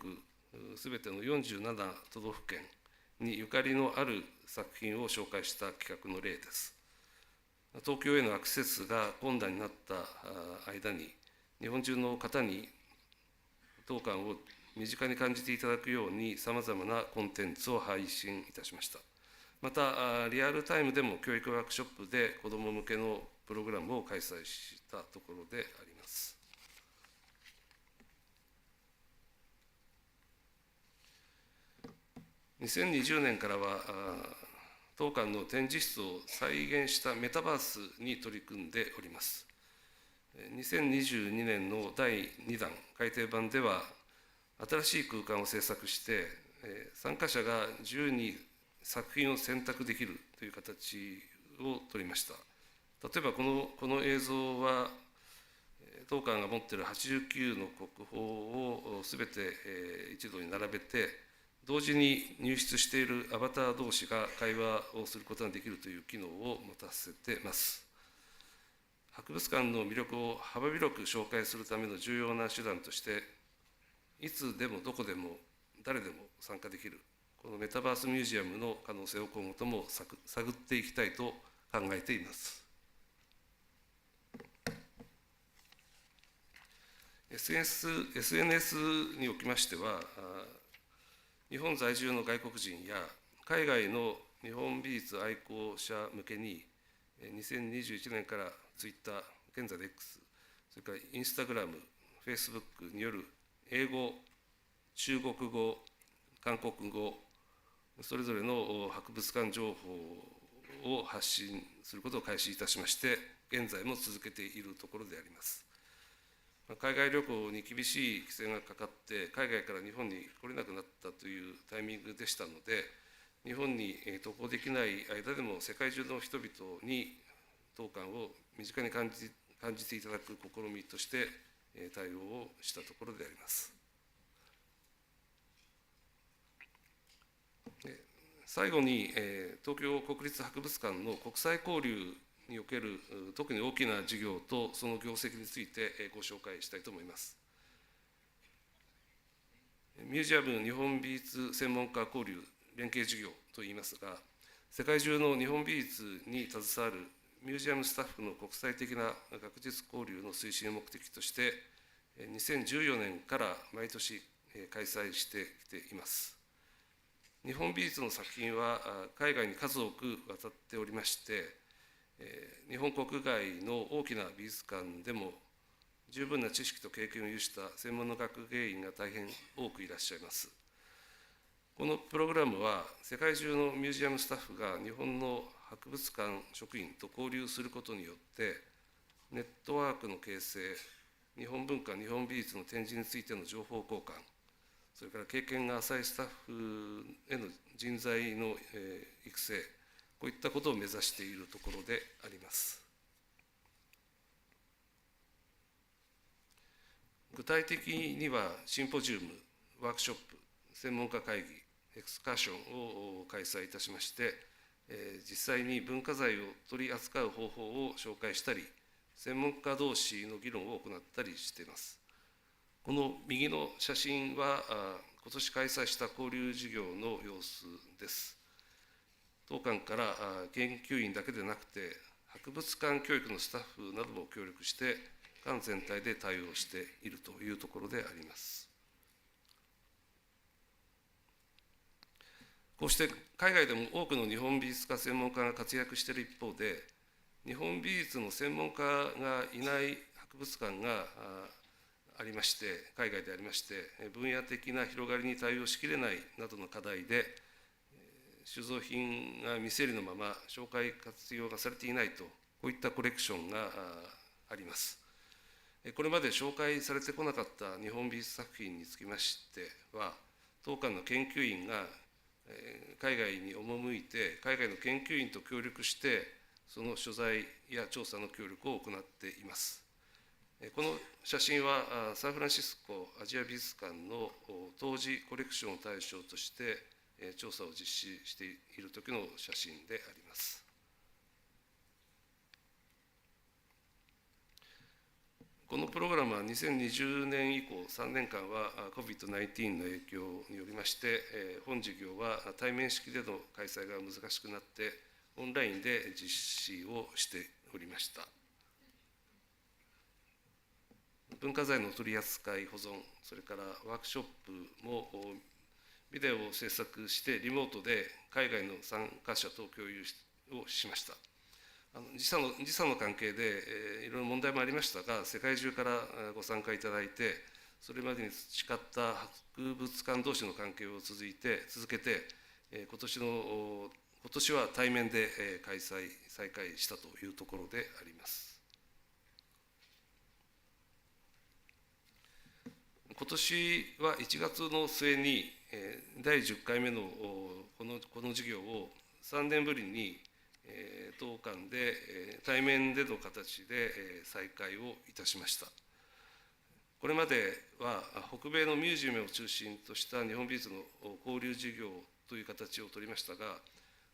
すべての47都道府県にゆかりのある作品を紹介した企画の例です。東京へのアクセスが困難になった間に、日本中の方に当館を身近に感じていただくように、さまざまなコンテンツを配信いたしました。また、リアルタイムでも教育ワークショップで子ども向けのプログラムを開催したところであります。2020年からは、当館の展示室を再現したメタバースに取り組んでおります。2022年の第2弾改訂版では、新しい空間を制作して、参加者が自由に作品を選択できるという形を取りました。例えばこの映像は、当館が持っている89の国宝をすべて一度に並べて、同時に入室しているアバター同士が会話をすることができるという機能を持たせています。博物館の魅力を幅広く紹介するための重要な手段として、いつでもどこでも誰でも参加できる、このメタバースミュージアムの可能性を今後とも探っていきたいと考えています。SNS におきましては、日本在住の外国人や海外の日本美術愛好者向けに、2021年からツイッター、現在で X、それからインスタグラム、フェイスブックによる英語、中国語、韓国語、それぞれの博物館情報を発信することを開始いたしまして、現在も続けているところであります。海外旅行に厳しい規制がかかって、海外から日本に来れなくなったというタイミングでしたので、日本に渡航できない間でも世界中の人々に当館を身近に感じていただく試みとして対応をしたところであります。最後に、東京国立博物館の国際交流における特に大きな事業とその業績についてご紹介したいと思います。ミュージアム日本美術専門家交流連携事業といいますが、世界中の日本美術に携わるミュージアムスタッフの国際的な学術交流の推進を目的として、2014年から毎年開催してきています。日本美術の作品は海外に数多く渡っておりまして、日本国外の大きな美術館でも十分な知識と経験を有した専門の学芸員が大変多くいらっしゃいます。このプログラムは世界中のミュージアムスタッフが日本の博物館職員と交流することによってネットワークの形成、日本文化、日本美術の展示についての情報交換、それから経験が浅いスタッフへの人材の育成、こういったことを目指しているところであります。具体的にはシンポジウム、ワークショップ、専門家会議、エクスカーションを開催いたしまして、実際に文化財を取り扱う方法を紹介したり、専門家同士の議論を行ったりしています。この右の写真は、今年開催した交流事業の様子です。当館から研究員だけでなくて、博物館教育のスタッフなども協力して、館全体で対応しているというところであります。こうして海外でも多くの日本美術家専門家が活躍している一方で、日本美術の専門家がいない博物館がありまして、海外でありまして、分野的な広がりに対応しきれないなどの課題で、収蔵品が未整理のまま紹介活用がされていないと、こういったコレクションがあります。これまで紹介されてこなかった日本美術作品につきましては、当館の研究員が海外に赴いて、海外の研究員と協力して、その所在や調査の協力を行っています。この写真は、サンフランシスコアジア美術館の当時コレクションを対象として、調査を実施している時の写真であります。このプログラムは2020年以降3年間は COVID-19 の影響によりまして、本事業は対面式での開催が難しくなって、オンラインで実施をしておりました。文化財の取り扱い保存、それからワークショップもビデオを制作してリモートで海外の参加者と共有をしました。時差の関係で、いろいろ問題もありましたが、世界中からご参加いただいて、それまでに培った博物館同士の関係を続けて、今年は対面で再開したというところであります。今年は1月の末に、第10回目のこの事業を3年ぶりに当館で対面での形で再開をいたしました。これまでは北米のミュージアムを中心とした日本美術の交流事業という形を取りましたが、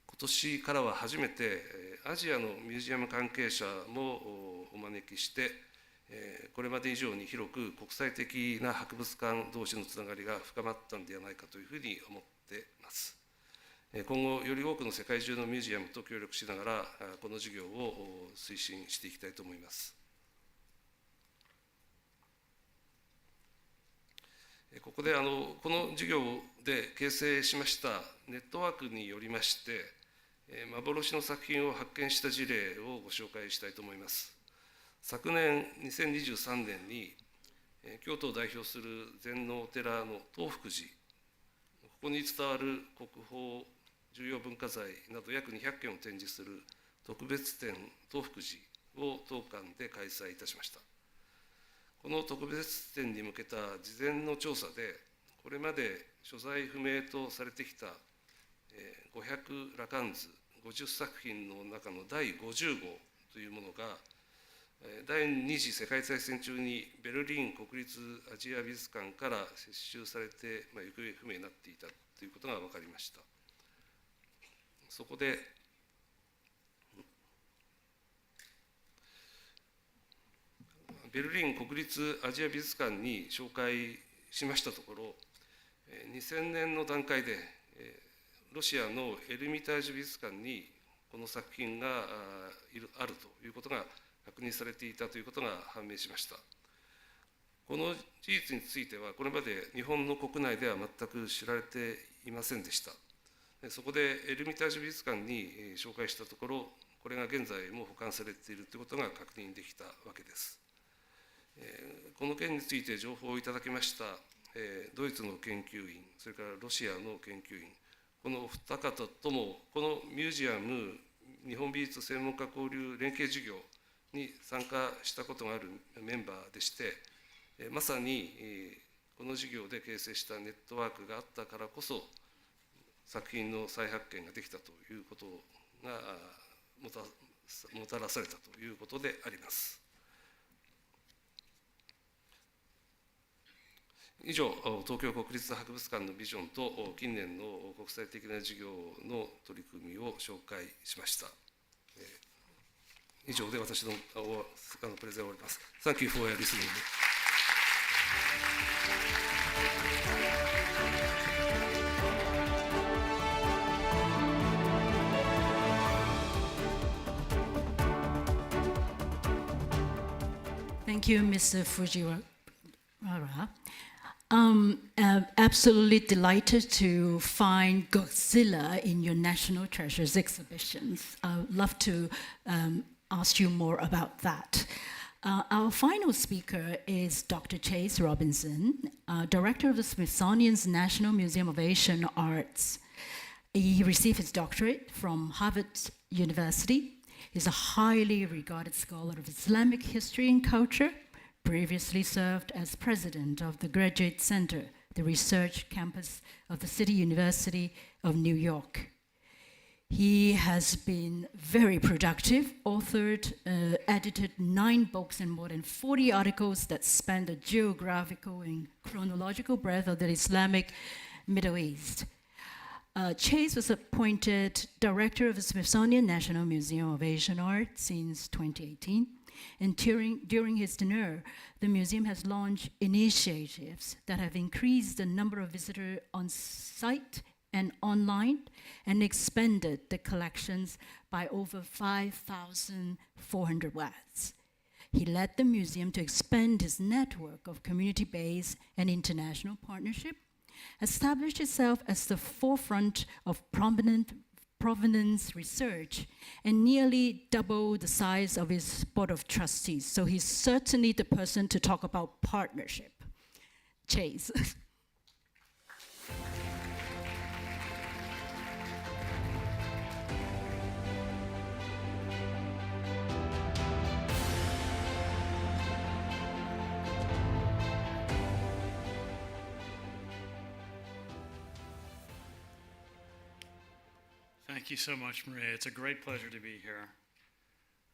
今年からは初めてアジアのミュージアム関係者もお招きして、これまで以上に広く国際的な博物館同士のつながりが深まったのではないかというふうに思っています。今後、より多くの世界中のミュージアムと協力しながら、この事業を推進していきたいと思います。ここでこの事業で形成しましたネットワークによりまして、幻の作品を発見した事例をご紹介したいと思います。昨年2023年に、京都を代表する禅のお寺の東福寺、ここに伝わる国宝重要文化財など約200件を展示する特別展東福寺を当館で開催いたしました。この特別展に向けた事前の調査で、これまで所在不明とされてきた500羅漢図50作品の中の第50号というものが、第二次世界大戦中にベルリン国立アジア美術館から接収されて、行方不明になっていたということが分かりました。そこでベルリン国立アジア美術館に紹介しましたところ、2000年の段階でロシアのエルミタージュ美術館にこの作品があるということが確認されていたということが判明しました。この事実については、これまで日本の国内では全く知られていませんでした。そこでエルミタージュ美術館に紹介したところ、これが現在も保管されているということが確認できたわけです。この件について情報をいただきましたドイツの研究員、それからロシアの研究員、この二方ともこのミュージアム日本美術専門家交流連携事業に参加したことがあるメンバーでして、まさにこの事業で形成したネットワークがあったからこそ、作品の再発見ができたということがもたらされたということであります。以上、東京国立博物館のビジョンと近年の国際的な事業の取り組みを紹介しました。以上で私のプレゼンを終わります。Thank you for listening. Thank you, Mr. Fujiwara. Absolutely delighted to find Godzilla in your National Treasures exhibitions. I would love to ask you more about that. Our final speaker is Dr. Chase Robinson, Director of the Smithsonian's National Museum of Asian Arts. He received his doctorate from Harvard University. He's a highly regarded scholar of Islamic history and culture, previously served as president of the Graduate Center, the research campus of the City University of New York. He has been very productive, authored, edited 9 books and more than 40 articles that span the geographical and chronological breadth of the Islamic Middle East. Chase was appointed director of the Smithsonian National Museum of Asian Art since 2018. And during his tenure, the museum has launched initiatives that have increased the number of visitors on site and online and expanded the collections by over 5,400 works. He led the museum to expand its network of community-based and international partnership, established itself as the forefront of provenance research, and nearly doubled the size of his board of trustees. So he's certainly the person to talk about partnership. Chase. Thank you so much, Maria. It's a great pleasure to be here.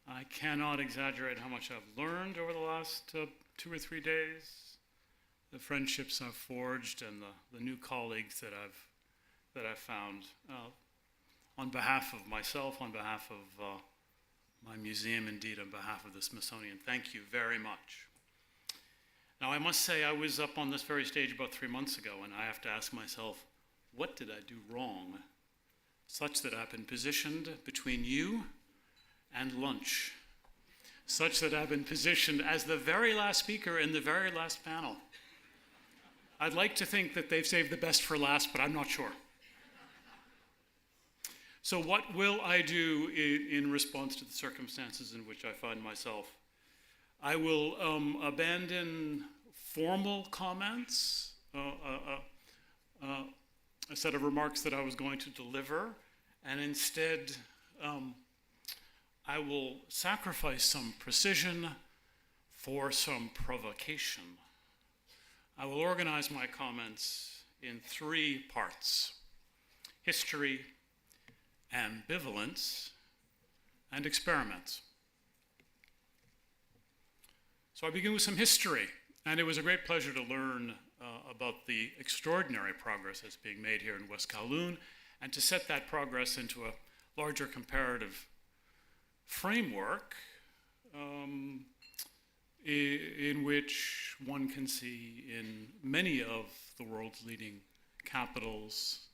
I cannot exaggerate how much I've learned over the last 2 or 3 days, the friendships I've forged, and the new colleagues that I've found. On behalf of myself, on behalf of my museum, indeed on behalf of the Smithsonian, thank you very much. Now, I must say I was up on this very stage about 3 months ago, and I have to ask myself, what did I do wrong, such that I've been positioned between you and lunch, such that I've been positioned as the very last speaker in the very last panel. I'd like to think that they've saved the best for last, but I'm not sure. So what will I do in response to the circumstances in which I find myself? I will abandon formal comments, a set of remarks that I was going to deliver, and instead I will sacrifice some precision for some provocation. I will organize my comments in 3 parts: history, ambivalence, and experiments. So I begin with some history, and it was a great pleasure to learn about the extraordinary progress that's being made here in West Kowloon, and to set that progress into a larger comparative framework in which one can see in many of the world's leading capitals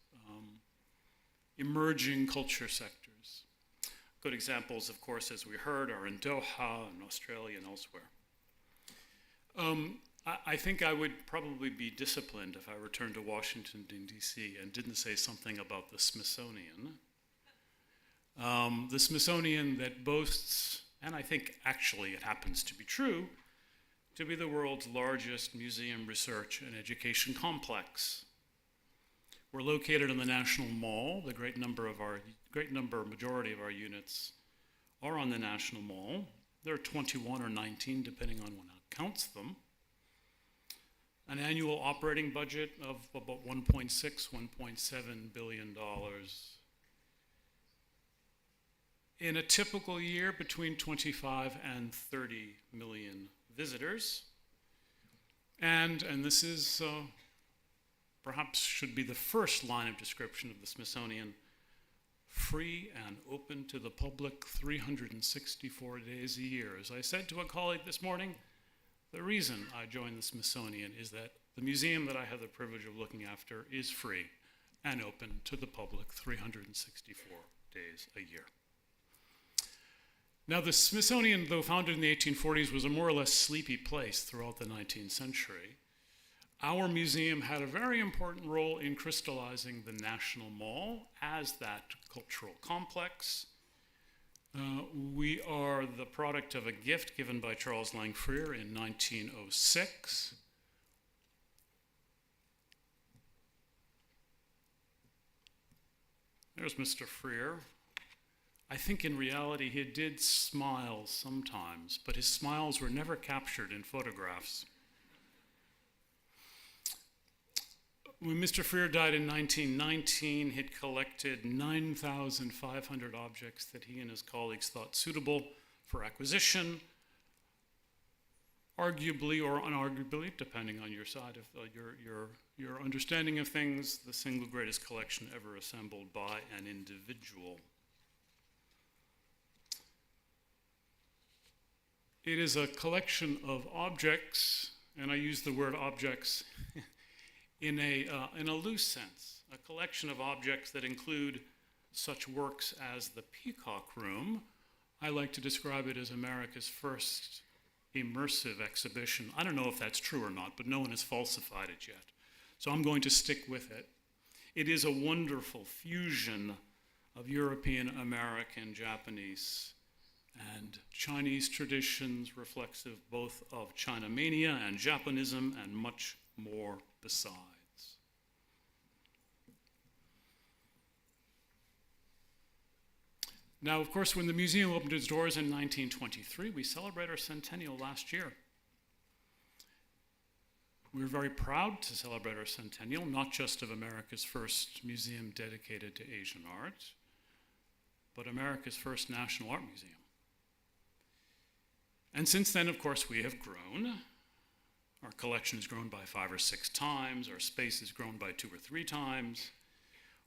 emerging culture sectors. Good examples, of course, as we heard, are in Doha, in Australia, and elsewhere. I think I would probably be disciplined if I returned to Washington, D.C. and didn't say something about the Smithsonian. The Smithsonian that boasts, and I think actually it happens to be true, to be the world's largest museum research and education complex. We're located in the National Mall. The majority of our units are on the National Mall. There are 21 or 19, depending on one counts them. An annual operating budget of about $1.6, $1.7 billion. In a typical year, between 25 and 30 million visitors. And this is perhaps should be the first line of description of the Smithsonian: free and open to the public 364 days a year. As I said to a colleague this morning, the reason I joined the Smithsonian is that the museum that I have the privilege of looking after is free and open to the public 364 days a year. Now, the Smithsonian, though founded in the 1840s, was a more or less sleepy place throughout the 19th century. Our museum had a very important role in crystallizing the National Mall as that cultural complex. We are the product of a gift given by Charles Lang Freer in 1906. There's Mr. Freer. I think in reality he did smile sometimes, but his smiles were never captured in photographs. When Mr. Freer died in 1919, he'd collected 9,500 objects that he and his colleagues thought suitable for acquisition, arguably or unarguably, depending on your side of your understanding of things, the single greatest collection ever assembled by an individual. It is a collection of objects, and I use the word objects in a loose sense, a collection of objects that include such works as the Peacock Room. I like to describe it as America's first immersive exhibition. I don't know if that's true or not, but no one has falsified it yet. So I'm going to stick with it. It is a wonderful fusion of European, American, Japanese, and Chinese traditions, reflexive both of China mania and Japanism and much more besides. Now, of course, when the museum opened its doors in 1923, we celebrated our centennial last year. We were very proud to celebrate our centennial, not just of America's first museum dedicated to Asian art, but America's first national art museum. And since then, of course, we have grown. Our collection has grown by 5 or 6 times. Our space has grown by 2 or 3 times.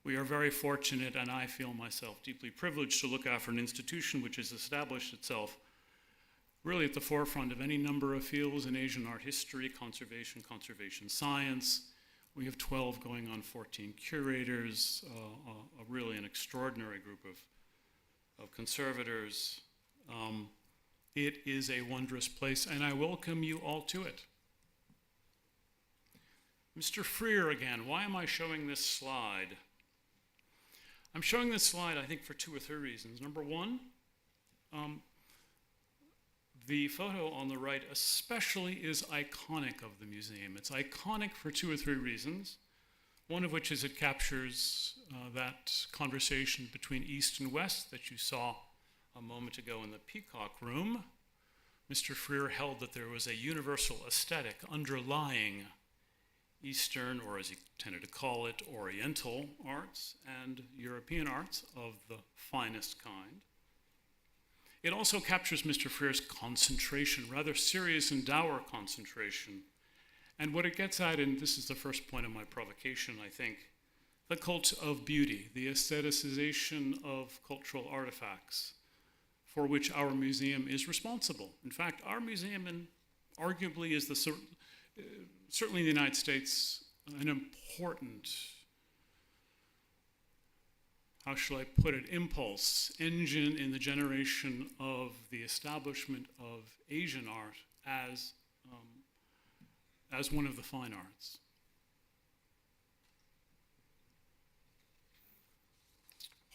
We are very fortunate, and I feel myself deeply privileged to look after an institution which has established itself really at the forefront of any number of fields in Asian art history, conservation science. We have 12 going on 14 curators, really an extraordinary group of conservators. It is a wondrous place, and I welcome you all to it. Mr. Freer again, why am I showing this slide? I'm showing this slide, I think, for 2 or 3 reasons. Number one, the photo on the right especially is iconic of the museum. It's iconic for 2 or 3 reasons, one of which is it captures that conversation between East and West that you saw a moment ago in the Peacock Room. Mr. Freer held that there was a universal aesthetic underlying Eastern, or as he tended to call it, Oriental arts and European arts of the finest kind. It also captures Mr. Freer's concentration, rather serious and dour concentration. And what it gets at, and this is the first point of my provocation, I think, the cult of beauty, the aestheticization of cultural artifacts, for which our museum is responsible. In fact, our museum arguably is certainly in the United States, an important, how shall I put it, impulse, engine in the generation of the establishment of Asian art as one of the fine arts.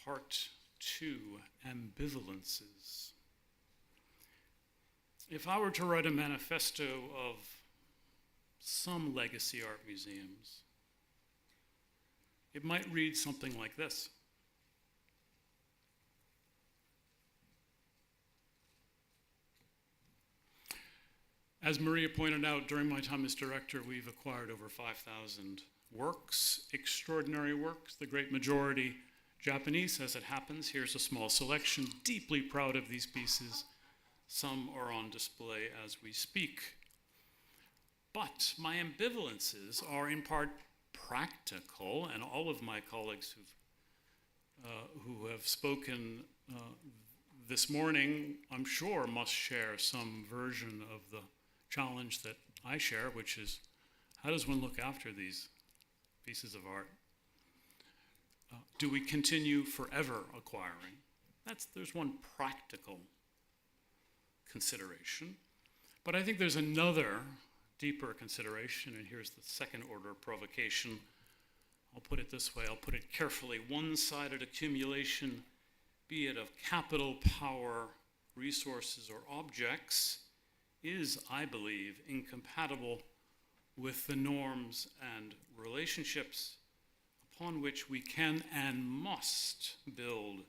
Part 2, ambivalences. If I were to write a manifesto of some legacy art museums, it might read something like this. As Maria pointed out, during my time as director, we've acquired over 5,000 works, extraordinary works, the great majority Japanese, as it happens. Here's a small selection, deeply proud of these pieces. Some are on display as we speak. But my ambivalences are in part practical, and all of my colleagues who have spoken this morning, I'm sure, must share some version of the challenge that I share, which is, how does one look after these pieces of art? Do we continue forever acquiring? There's one practical consideration. But I think there's another deeper consideration, and here's the second order provocation. I'll put it this way, I'll put it carefully. One-sided accumulation, be it of capital, power, resources, or objects, is, I believe, incompatible with the norms and relationships upon which we can and must build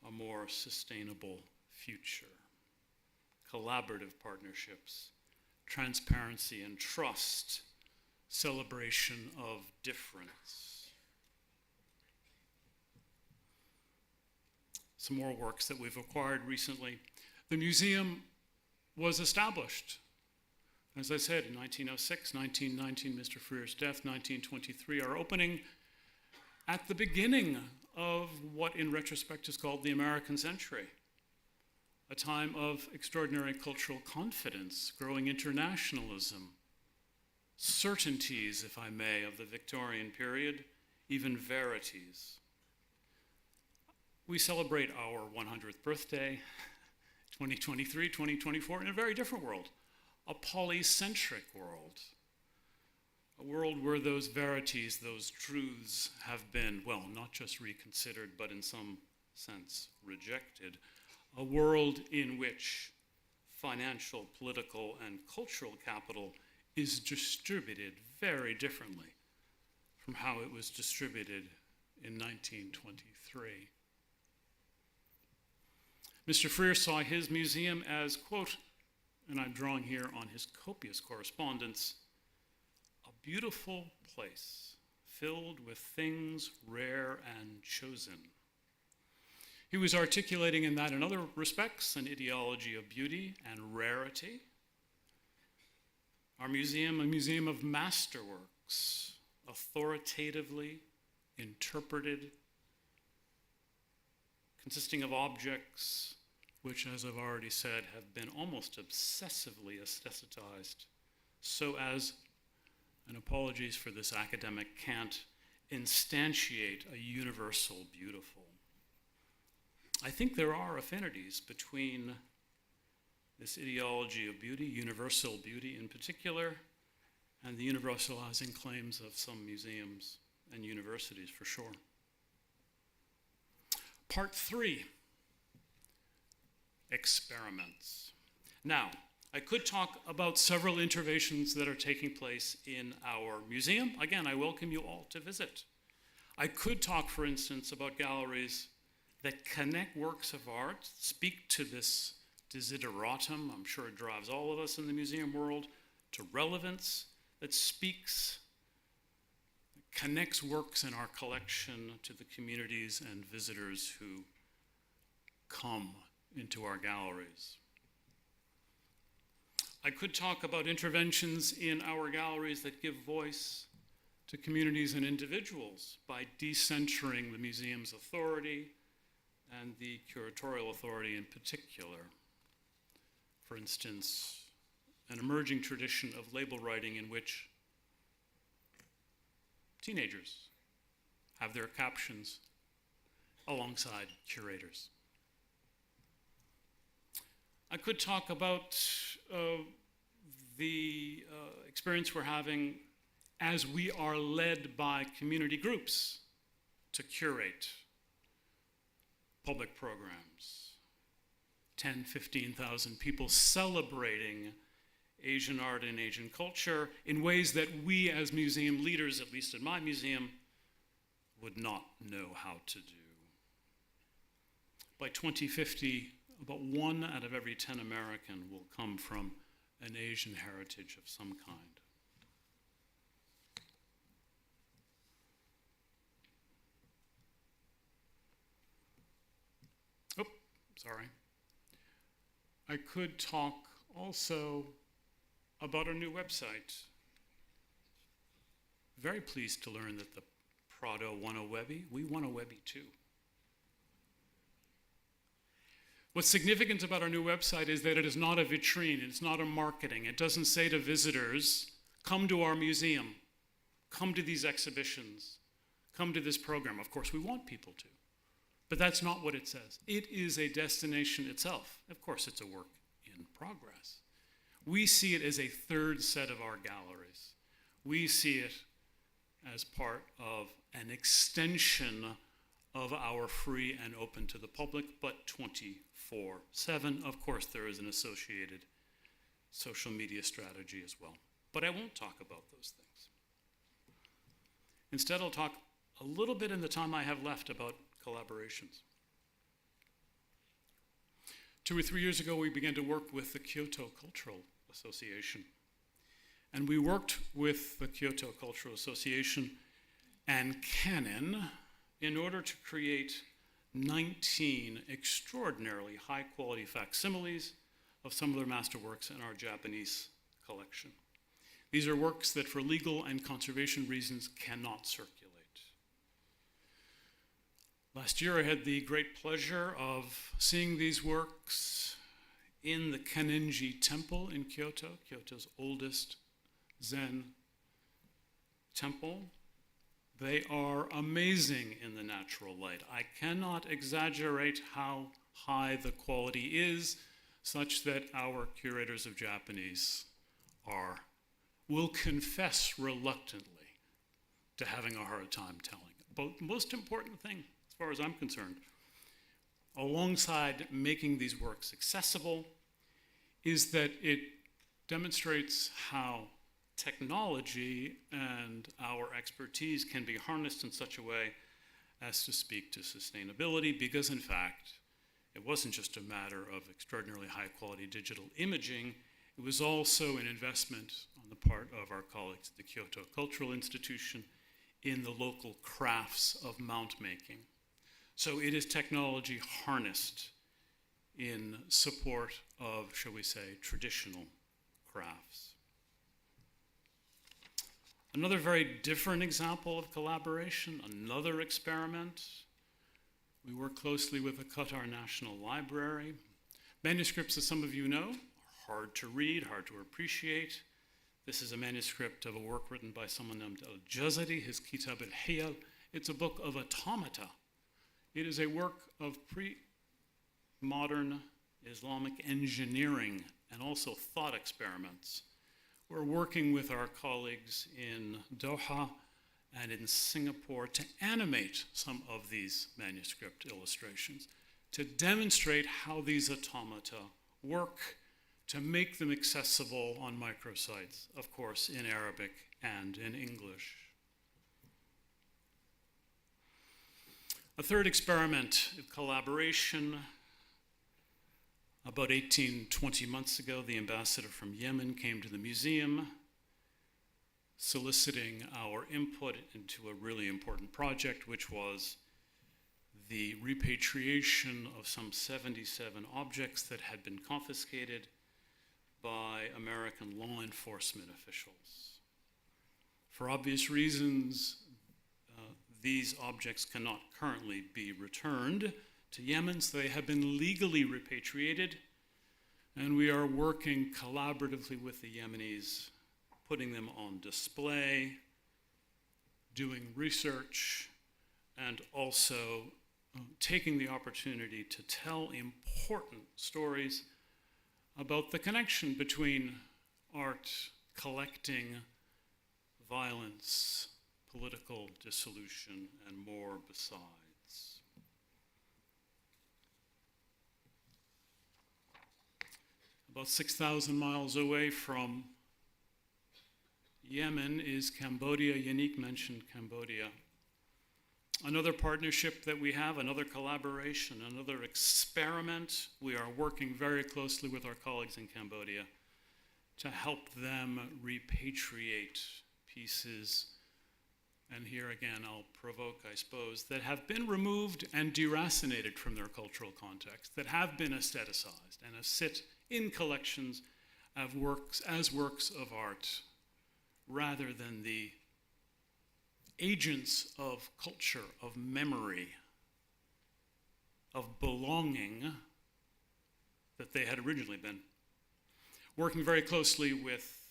a more sustainable future. Collaborative partnerships, transparency and trust, celebration of difference. Some more works that we've acquired recently. The museum was established, as I said, in 1906, 1919, Mr. Freer's death, 1923, our opening at the beginning of what in retrospect is called the American century, a time of extraordinary cultural confidence, growing internationalism, certainties, if I may, of the Victorian period, even verities. We celebrate our 100th birthday, 2023, 2024, in a very different world, a polycentric world, a world where those verities, those truths have been, well, not just reconsidered, but in some sense rejected. A world in which financial, political, and cultural capital is distributed very differently from how it was distributed in 1923. Mr. Freer saw his museum as, quote, and I'm drawing here on his copious correspondence, a beautiful place filled with things rare and chosen. He was articulating in that, in other respects, an ideology of beauty and rarity. Our museum, a museum of masterworks, authoritatively interpreted, consisting of objects which, as I've already said, have been almost obsessively aestheticized, so as, and apologies for this academic cant, instantiate a universal beautiful. I think there are affinities between this ideology of beauty, universal beauty in particular, and the universalizing claims of some museums and universities for sure. Part 3, experiments. Now, I could talk about several interventions that are taking place in our museum. Again, I welcome you all to visit. I could talk, for instance, about galleries that connect works of art, speak to this desideratum, I'm sure it drives all of us in the museum world, to relevance, that speaks, connects works in our collection to the communities and visitors who come into our galleries. I could talk about interventions in our galleries that give voice to communities and individuals by decentering the museum's authority and the curatorial authority in particular. For instance, an emerging tradition of label writing in which teenagers have their captions alongside curators. I could talk about the experience we're having as we are led by community groups to curate public programs. 10, 15,000 people celebrating Asian art and Asian culture in ways that we as museum leaders, at least in my museum, would not know how to do. By 2050, about 1 out of every 10 American will come from an Asian heritage of some kind. Sorry. I could talk also about our new website. Very pleased to learn that the Prado won a Webby. We won a Webby too. What's significant about our new website is that it is not a vitrine, it's not a marketing. It doesn't say to visitors, come to our museum, come to these exhibitions, come to this program. Of course, we want people to, but that's not what it says. It is a destination itself. Of course, it's a work in progress. We see it as a third set of our galleries. We see it as part of an extension of our free and open to the public, but 24/7. Of course, there is an associated social media strategy as well. But I won't talk about those things. Instead, I'll talk a little bit in the time I have left about collaborations. 2 or 3 years ago, we began to work with the Kyoto Cultural Association. And we worked with the Kyoto Cultural Association and Canon in order to create 19 extraordinarily high-quality facsimiles of some of their masterworks in our Japanese collection. These are works that for legal and conservation reasons cannot circulate. Last year I had the great pleasure of seeing these works in the Kanenji Temple in Kyoto, Kyoto's oldest Zen temple. They are amazing in the natural light. I cannot exaggerate how high the quality is, such that our curators of Japanese will confess reluctantly to having a hard time telling. But the most important thing, as far as I'm concerned, alongside making these works accessible, is that it demonstrates how technology and our expertise can be harnessed in such a way as to speak to sustainability, because in fact, it wasn't just a matter of extraordinarily high quality digital imaging, it was also an investment on the part of our colleagues at the Kyoto Cultural Institution in the local crafts of mount making. So it is technology harnessed in support of, shall we say, traditional crafts. Another very different example of collaboration, another experiment. We work closely with the Qatar National Library. Manuscripts, as some of you know, are hard to read, hard to appreciate. This is a manuscript of a work written by someone named Al-Jazari, his Kitab al-Hiyal. It's a book of automata. It is a work of pre-modern Islamic engineering and also thought experiments. We're working with our colleagues in Doha and in Singapore to animate some of these manuscript illustrations, to demonstrate how these automata work, to make them accessible on microsites, of course, in Arabic and in English. A third experiment of collaboration. About 20 months ago, the ambassador from Yemen came to the museum, soliciting our input into a really important project, which was the repatriation of some 77 objects that had been confiscated by American law enforcement officials. For obvious reasons, these objects cannot currently be returned to Yemen, so they have been legally repatriated, and we are working collaboratively with the Yemenis, putting them on display, doing research, and also taking the opportunity to tell important stories about the connection between art, collecting, violence, political dissolution, and more besides. About 6,000 miles away from Yemen is Cambodia. Yannick mentioned Cambodia. Another partnership that we have, another collaboration, another experiment. We are working very closely with our colleagues in Cambodia to help them repatriate pieces, and here again I'll provoke, I suppose, that have been removed and deracinated from their cultural context, that have been aestheticized and sit in collections as works of art, rather than the agents of culture, of memory, of belonging that they had originally been. Working very closely with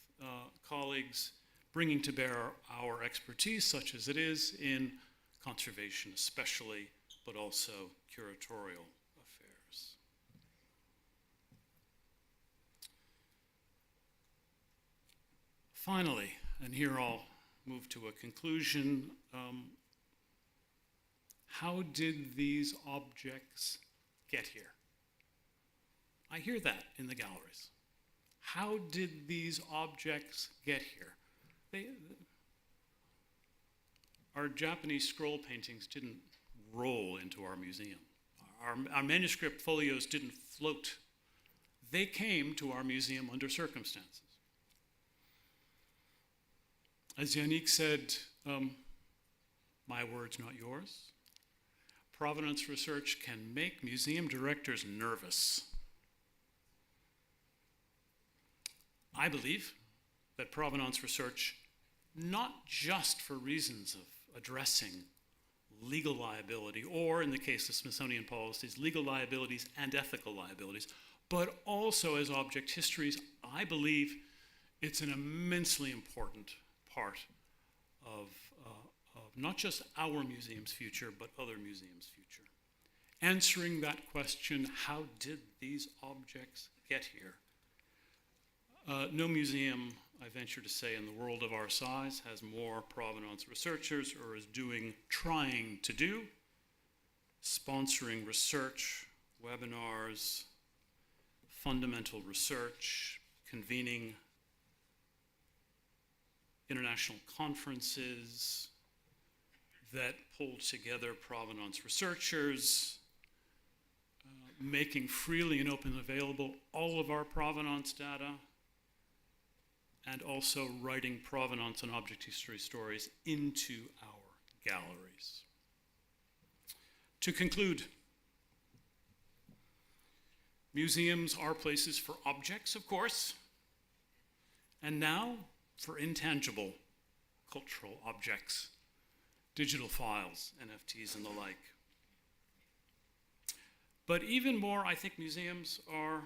colleagues, bringing to bear our expertise, such as it is in conservation especially, but also curatorial affairs. Finally, and here I'll move to a conclusion, how did these objects get here? I hear that in the galleries. How did these objects get here? Our Japanese scroll paintings didn't roll into our museum. Our manuscript folios didn't float. They came to our museum under circumstances. As Yannick said, my words, not yours. Provenance research can make museum directors nervous. I believe that provenance research, not just for reasons of addressing legal liability, or in the case of Smithsonian policies, legal liabilities and ethical liabilities, but also as object histories, I believe it's an immensely important part of not just our museum's future, but other museums' future. Answering that question, how did these objects get here? No museum, I venture to say, in the world of our size has more provenance researchers or is trying to do, sponsoring research, webinars, fundamental research, convening international conferences that pull together provenance researchers, making freely and openly available all of our provenance data, and also writing provenance and object history stories into our galleries. To conclude, museums are places for objects, of course, and now for intangible cultural objects, digital files, NFTs, and the like. But even more, I think museums are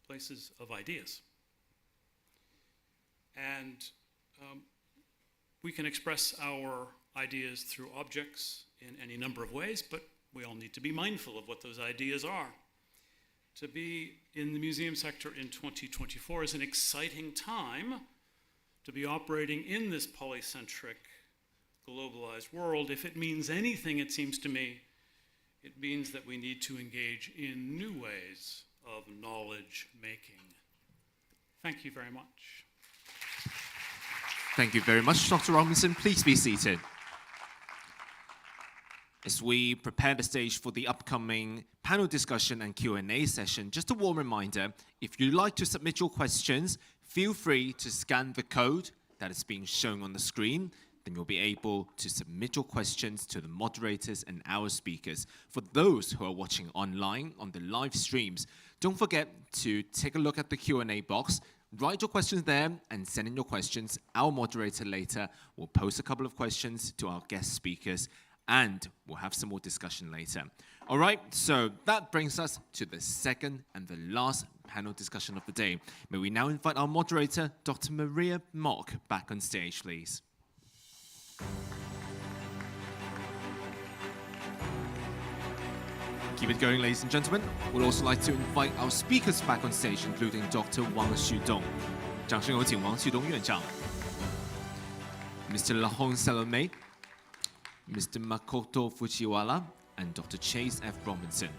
places of ideas. And we can express our ideas through objects in any number of ways, but we all need to be mindful of what those ideas are. To be in the museum sector in 2024 is an exciting time to be operating in this polycentric, globalized world. If it means anything, it seems to me, it means that we need to engage in new ways of knowledge making. Thank you very much. Thank you very much, Dr. Robinson. Please be seated. As we prepare the stage for the upcoming panel discussion and Q&A session, just a warm reminder, if you'd like to submit your questions, feel free to scan the code that is being shown on the screen. Then you'll be able to submit your questions to the moderators and our speakers. For those who are watching online on the live streams, don't forget to take a look at the Q&A box. Write your questions there and send in your questions. Our moderator later will post a couple of questions to our guest speakers, and we'll have some more discussion later. All right, so that brings us to the second and the last panel discussion of the day. May we now invite our moderator, Dr. Maria Mock, back on stage, please. Keep it going, ladies and gentlemen. We'd also like to invite our speakers back on stage, including Dr. Wang Xudong. 掌声有请王旭东院长 Mr. Lahong Salome, Mr. Makoto Fujiwara, and Dr. Chase F. Robinson.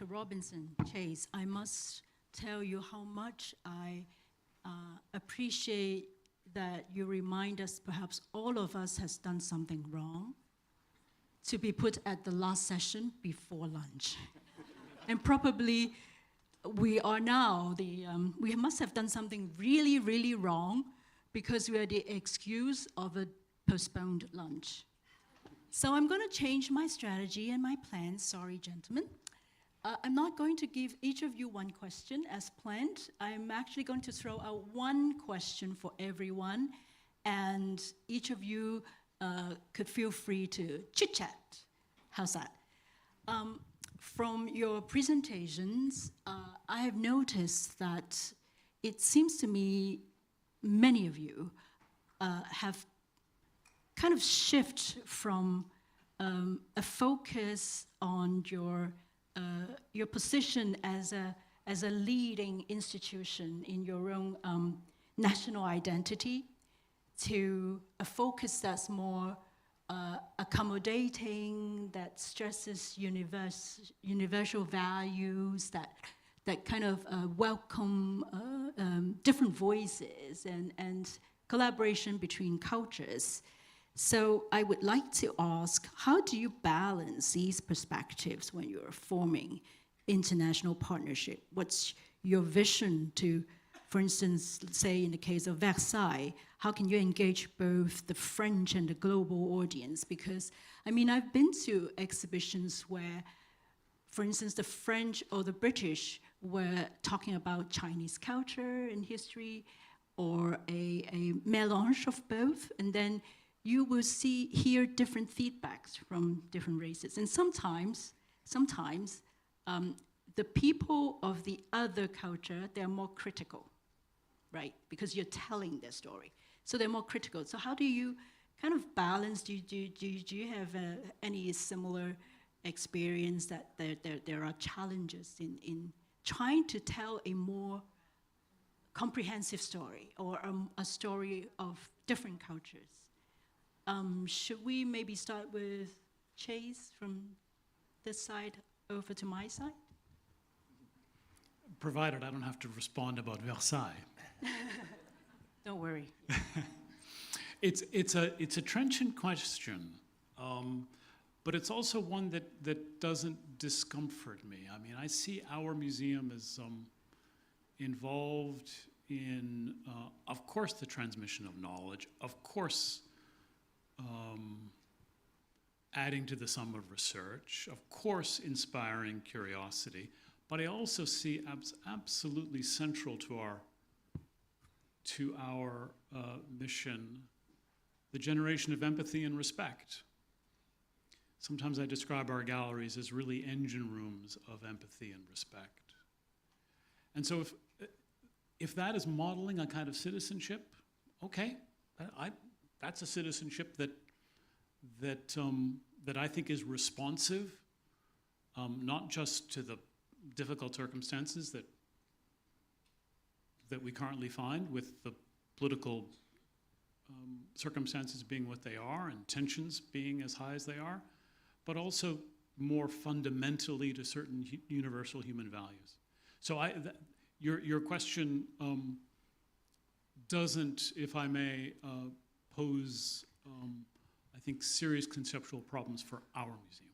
Dr. Robinson, Chase, I must tell you how much I appreciate that you remind us, perhaps all of us has done something wrong, to be put at the last session before lunch. And probably we are now, we must have done something really, really wrong because we are the excuse of a postponed lunch. So I'm going to change my strategy and my plans, sorry, gentlemen. I'm not going to give each of you one question as planned. I'm actually going to throw out one question for everyone, and each of you could feel free to chit-chat. How's that? From your presentations, I have noticed that it seems to me many of you have kind of shift from a focus on your position as a leading institution in your own national identity to a focus that's more accommodating, that stresses universal values, that kind of welcome different voices and collaboration between cultures. So I would like to ask, how do you balance these perspectives when you're forming international partnership? What's your vision to, for instance, say in the case of Versailles, how can you engage both the French and the global audience? Because, I mean, I've been to exhibitions where, for instance, the French or the British were talking about Chinese culture and history, or a mélange of both, and then you will hear different feedbacks from different races. And sometimes the people of the other culture, they're more critical, right? Because you're telling their story. So they're more critical. So how do you kind of balance? Do you have any similar experience that there are challenges in trying to tell a more comprehensive story, or a story of different cultures? Should we maybe start with Chase from this side over to my side? Provided I don't have to respond about Versailles. Don't worry. It's a trenchant question, but it's also one that doesn't discomfort me. I mean, I see our museum as involved in, of course, the transmission of knowledge, of course, adding to the sum of research, of course, inspiring curiosity, but I also see absolutely central to our mission the generation of empathy and respect. Sometimes I describe our galleries as really engine rooms of empathy and respect. And so if that is modeling a kind of citizenship, okay, that's a citizenship that I think is responsive, not just to the difficult circumstances that we currently find, with the political circumstances being what they are and tensions being as high as they are, but also more fundamentally to certain universal human values. So your question doesn't, if I may, pose, I think, serious conceptual problems for our museum.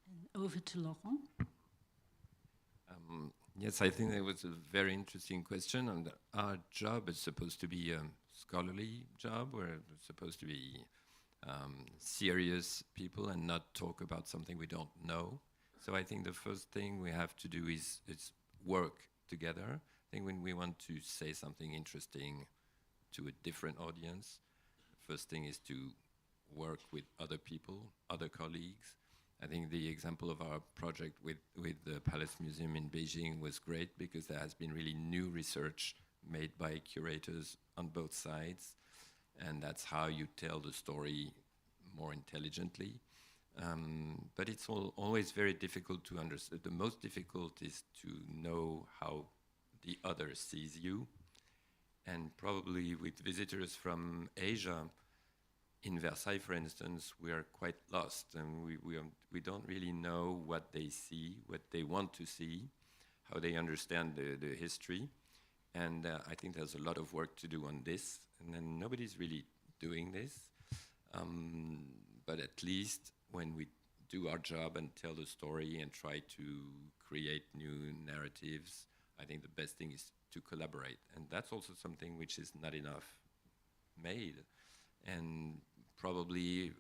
And over to Laurent. Yes, I think that was a very interesting question. And our job is supposed to be a scholarly job. We're supposed to be serious people and not talk about something we don't know. So I think the first thing we have to do is work together. I think when we want to say something interesting to a different audience, the first thing is to work with other people, other colleagues. I think the example of our project with the Palace Museum in Beijing was great, because there has been really new research made by curators on both sides, and that's how you tell the story more intelligently. But it's always very difficult to understand. The most difficult is to know how the other sees you. And probably with visitors from Asia, in Versailles, for instance, we are quite lost, and we don't really know what they see, what they want to see, how they understand the history. And I think there's a lot of work to do on this, and then nobody's really doing this. But at least when we do our job and tell the story and try to create new narratives, I think the best thing is to collaborate. And that's also something which is not enough made. And probably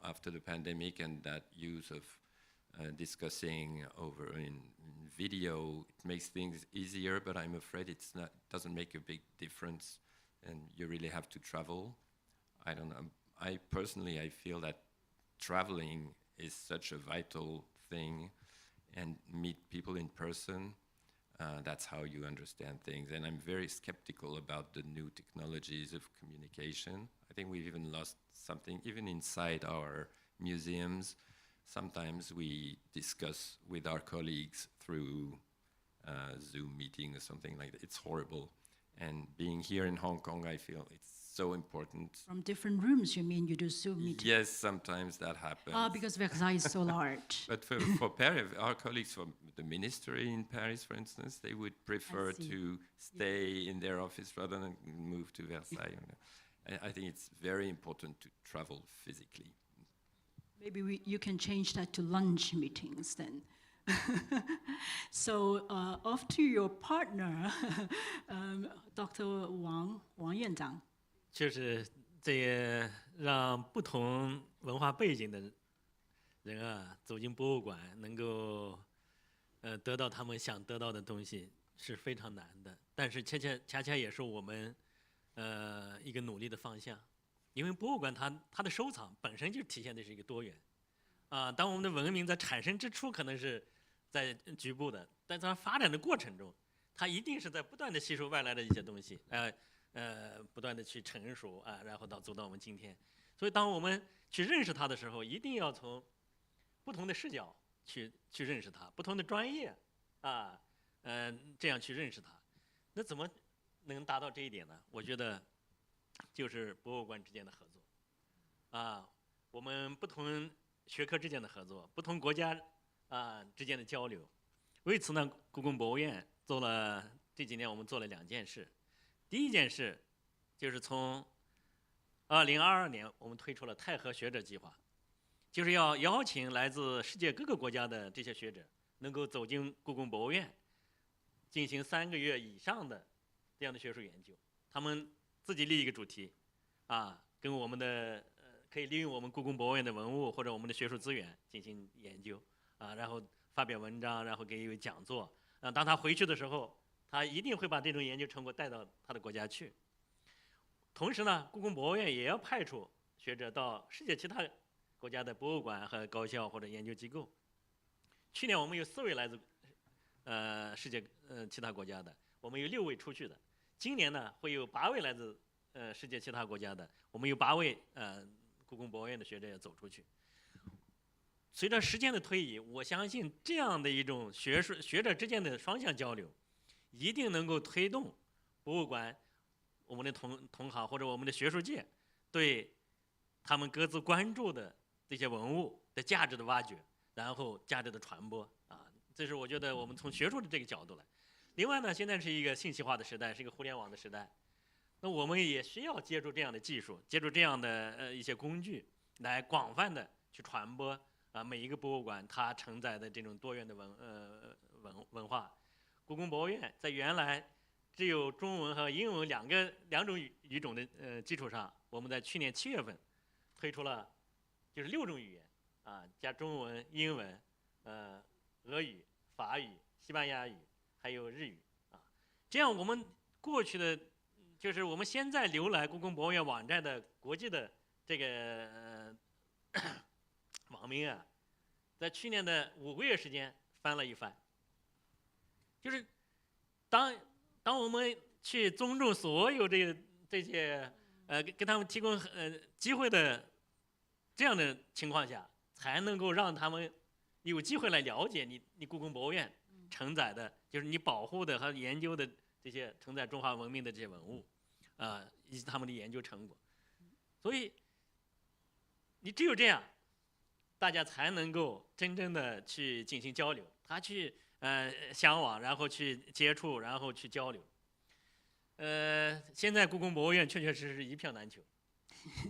after the pandemic and that use of discussing over in video, it makes things easier, but I'm afraid it doesn't make a big difference, and you really have to travel. I don't know. I personally feel that traveling is such a vital thing, and meet people in person. That's how you understand things. And I'm very skeptical about the new technologies of communication. I think we've even lost something, even inside our museums. Sometimes we discuss with our colleagues through Zoom meeting or something like that. It's horrible. And being here in Hong Kong, I feel it's so important. From different rooms, you mean you do Zoom meetings? Yes, sometimes that happens. Because Versailles is so large. But for Paris, our colleagues from the ministry in Paris, for instance, they would prefer to stay in their office rather than move to Versailles. I think it's very important to travel physically. Maybe you can change that to lunch meetings then. So off to your partner, Dr. Wang院长。就是这也让不同文化背景的人啊走进博物馆，能够得到他们想得到的东西是非常难的，但是恰恰也是我们一个努力的方向，因为博物馆它的收藏本身就体现的是一个多元啊。当我们的文明在产生之初可能是在局部的，但在它发展的过程中，它一定是在不断的吸收外来的一些东西，不断的去成熟啊，然后走到我们今天。所以当我们去认识它的时候，一定要从不同的视角去认识它，不同的专业啊，这样去认识它。那怎么能达到这一点呢？我觉得就是博物馆之间的合作啊，我们不同学科之间的合作，不同国家之间的交流。为此呢，故宫博物院这几年我们做了2件事。第一件事就是从2022年我们推出了太和学者计划，就是要邀请来自世界各个国家的这些学者能够走进故宫博物院，进行3个月以上的这样的学术研究。他们自己立一个主题跟我们的可以利用我们故宫博物院的文物或者我们的学术资源进行研究然后发表文章，然后给一位讲座当他回去的时候，他一定会把这种研究成果带到他的国家去。同时呢，故宫博物院也要派出学者到世界其他国家的博物馆和高校或者研究机构。去年我们有4位来自世界其他国家的，我们有6位出去的。今年呢会有8位来自世界其他国家的，我们有8位故宫博物院的学者要走出去。随着时间的推移，我相信这样的一种学者之间的双向交流，一定能够推动博物馆我们的同行或者我们的学术界对他们各自关注的这些文物的价值的挖掘，然后价值的传播这是我觉得我们从学术的这个角度来。另外呢，现在是一个信息化的时代，是一个互联网的时代，那我们也需要借助这样的技术，借助这样的一些工具，来广泛的去传播每一个博物馆它承载的这种多元的文化。故宫博物院在原来只有中文和英文两种语种的基础上，我们在去年7月份推出了就是6种语言加中文、英文、俄语、法语、西班牙语还有日语这样我们过去的就是我们现在浏览故宫博物院网站的国际的这个网民在去年的5个月时间翻了一番。就是当我们去尊重所有这些给他们提供机会的这样的情况下，才能够让他们有机会来了解你故宫博物院承载的，就是你保护的和研究的这些承载中华文明的这些文物以及他们的研究成果。所以你只有这样，大家才能够真正的去进行交流，他去向往，然后去接触，然后去交流。现在故宫博物院确确实实一票难求。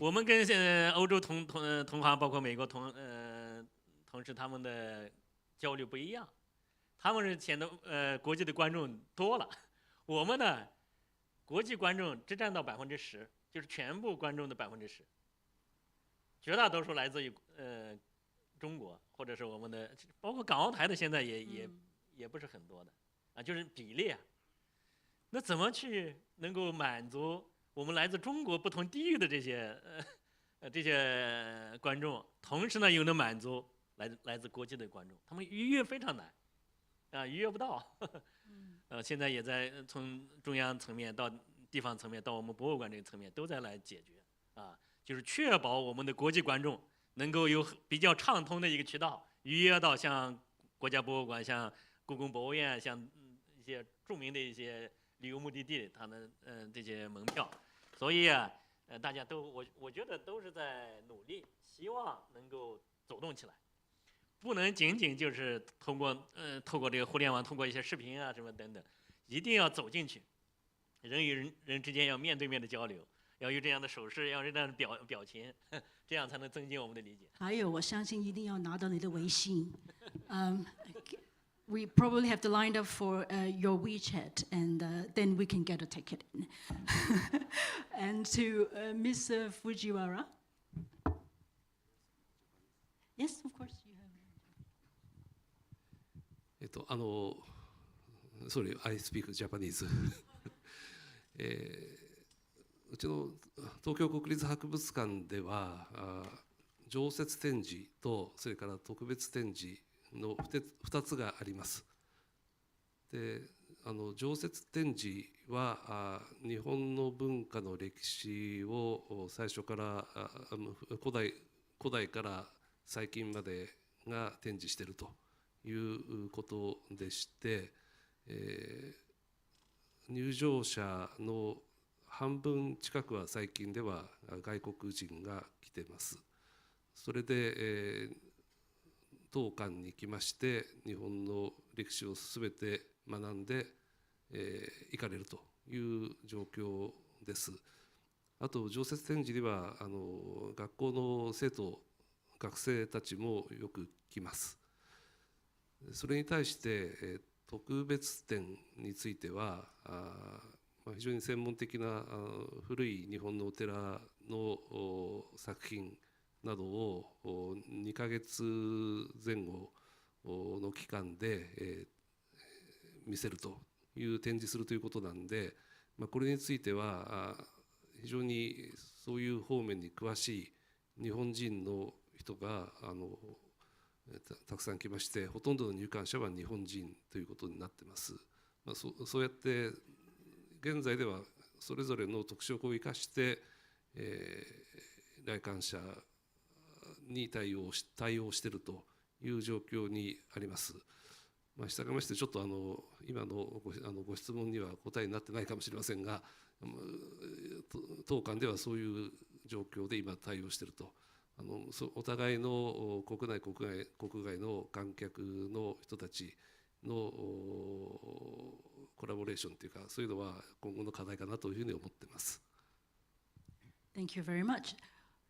我们跟欧洲同行，包括美国同事他们的交流不一样，他们是显得国际的观众多了，我们呢，国际观众只占到10%，就是全部观众的10%，绝大多数来自于中国，或者是我们的，包括港澳台的，现在也不是很多的啊，就是比例啊。那怎么去能够满足我们来自中国不同地域的这些观众，同时呢又能满足来自国际的观众，他们逾越非常难，啊，逾越不到。现在也在从中央层面到地方层面到我们博物馆这个层面都在来解决，啊，就是确保我们的国际观众能够有比较畅通的一个渠道，预约到像国家博物馆、像故宫博物院、像一些著名的一些旅游目的地，他们这些门票。所以啊，大家都我觉得都是在努力，希望能够走动起来，不能仅仅就是透过这个互联网，通过一些视频啊什么等等，一定要走进去，人与人之间要面对面的交流，要有这样的手势，要有这样的表情，这样才能增进我们的理解。还有，我相信一定要拿到你的微信。We probably have to line up for your WeChat, and then we can get a ticket in. And to Mr. Fujiwara. Yes, of course you have. Sorry, I speak Japanese. うちの東京国立博物館では常設展示とそれから特別展示の2つがあります。で、常設展示は日本の文化の歴史を最初から古代から最近までが展示しているということでして、入場者の半分近くは最近では外国人が来てます。それで、当館に来まして日本の歴史をすべて学んで、行かれるという状況です。あと常設展示では学校の生徒学生たちもよく来ます。それに対して特別展については非常に専門的な古い日本のお寺の作品などを2ヶ月前後の期間で見せるという展示するということなんで、これについては非常にそういう方面に詳しい日本人の人がたくさん来まして、ほとんどの入館者は日本人ということになってます。そうやって現在ではそれぞれの特色を生かして、来館者に対応しているという状況にあります。したがいましてちょっと今のご質問には答えになってないかもしれませんが、当館ではそういう状況で今対応していると。お互いの国内国外の観客の人たちのコラボレーションというか、そういうのは今後の課題かなというふうに思っています。Thank you very much.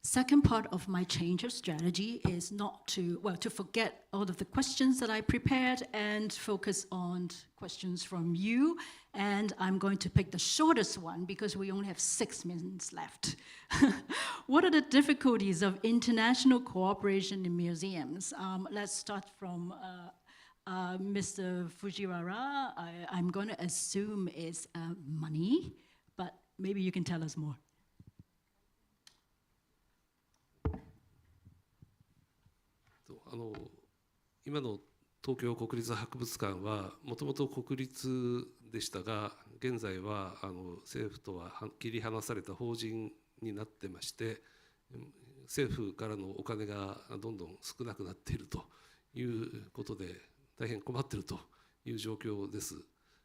Second part of my change of strategy is not to forget all of the questions that I prepared and focus on questions from you. And I'm going to pick the shortest one because we only have 6 minutes left. What are the difficulties of international cooperation in museums? Let's start from Mr. Fujiwara. I'm going to assume it's money, but maybe you can tell us more. 今の東京国立博物館はもともと国立でしたが、現在は政府とは切り離された法人になってまして、政府からのお金がどんどん少なくなっているということで大変困っているという状況です。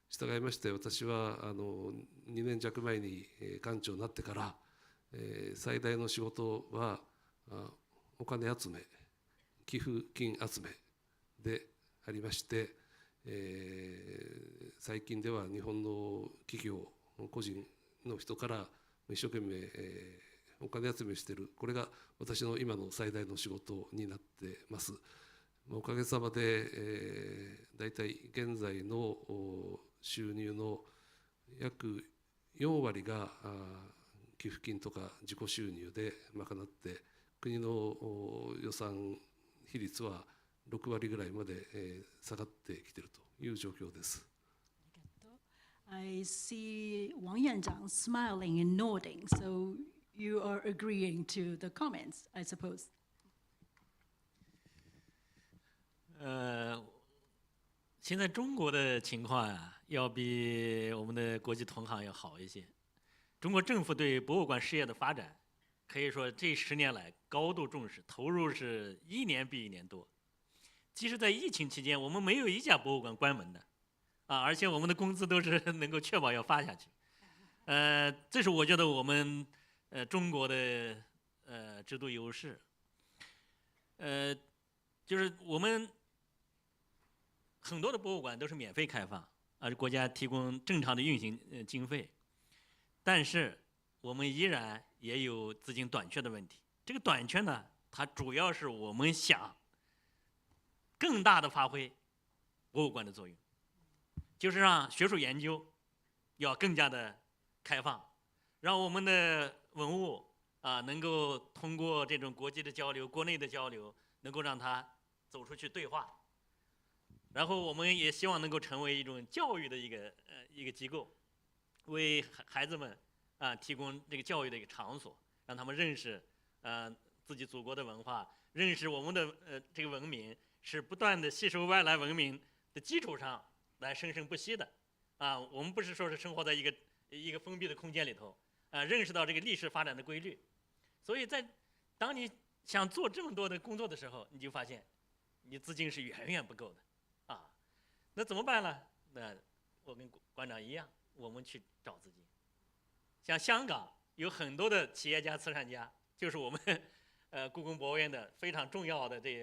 したがいまして私は2年弱前に館長になってから最大の仕事はお金集め、寄付金集めでありまして、最近では日本の企業、個人の人から一生懸命、お金集めをしている、これが私の今の最大の仕事になってます。おかげさまで、大体現在の収入の約4割が寄付金とか自己収入で賄って、国の予算比率は6割ぐらいまで下がってきているという状況です。I see Wang Yanzhang smiling and nodding, so you are agreeing to the comments, I suppose. 现在中国的情况啊，要比我们的国际同行要好一些。中国政府对博物馆事业的发展，可以说这10年来高度重视，投入是1年比1年多。即使在疫情期间，我们没有一家博物馆关门的，而且我们的工资都是能够确保要发下去。这是我觉得我们中国的制度优势。就是我们很多的博物馆都是免费开放，国家提供正常的运行经费，但是我们依然也有资金短缺的问题。这个短缺呢，它主要是我们想更大的发挥博物馆的作用，就是让学术研究要更加的开放，让我们的文物能够通过这种国际的交流、国内的交流，能够让它走出去对话。然后我们也希望能够成为一种教育的一个机构，为孩子们提供这个教育的一个场所，让他们认识自己祖国的文化，认识我们的这个文明是不断的吸收外来文明的基础上来生生不息的。我们不是说是生活在一个封闭的空间里头，认识到这个历史发展的规律。所以当你想做这么多的工作的时候，你就发现你资金是远远不够的。那怎么办呢？那我跟馆长一样，我们去找资金。像香港有很多的企业家、慈善家，就是我们故宫博物院的非常重要的这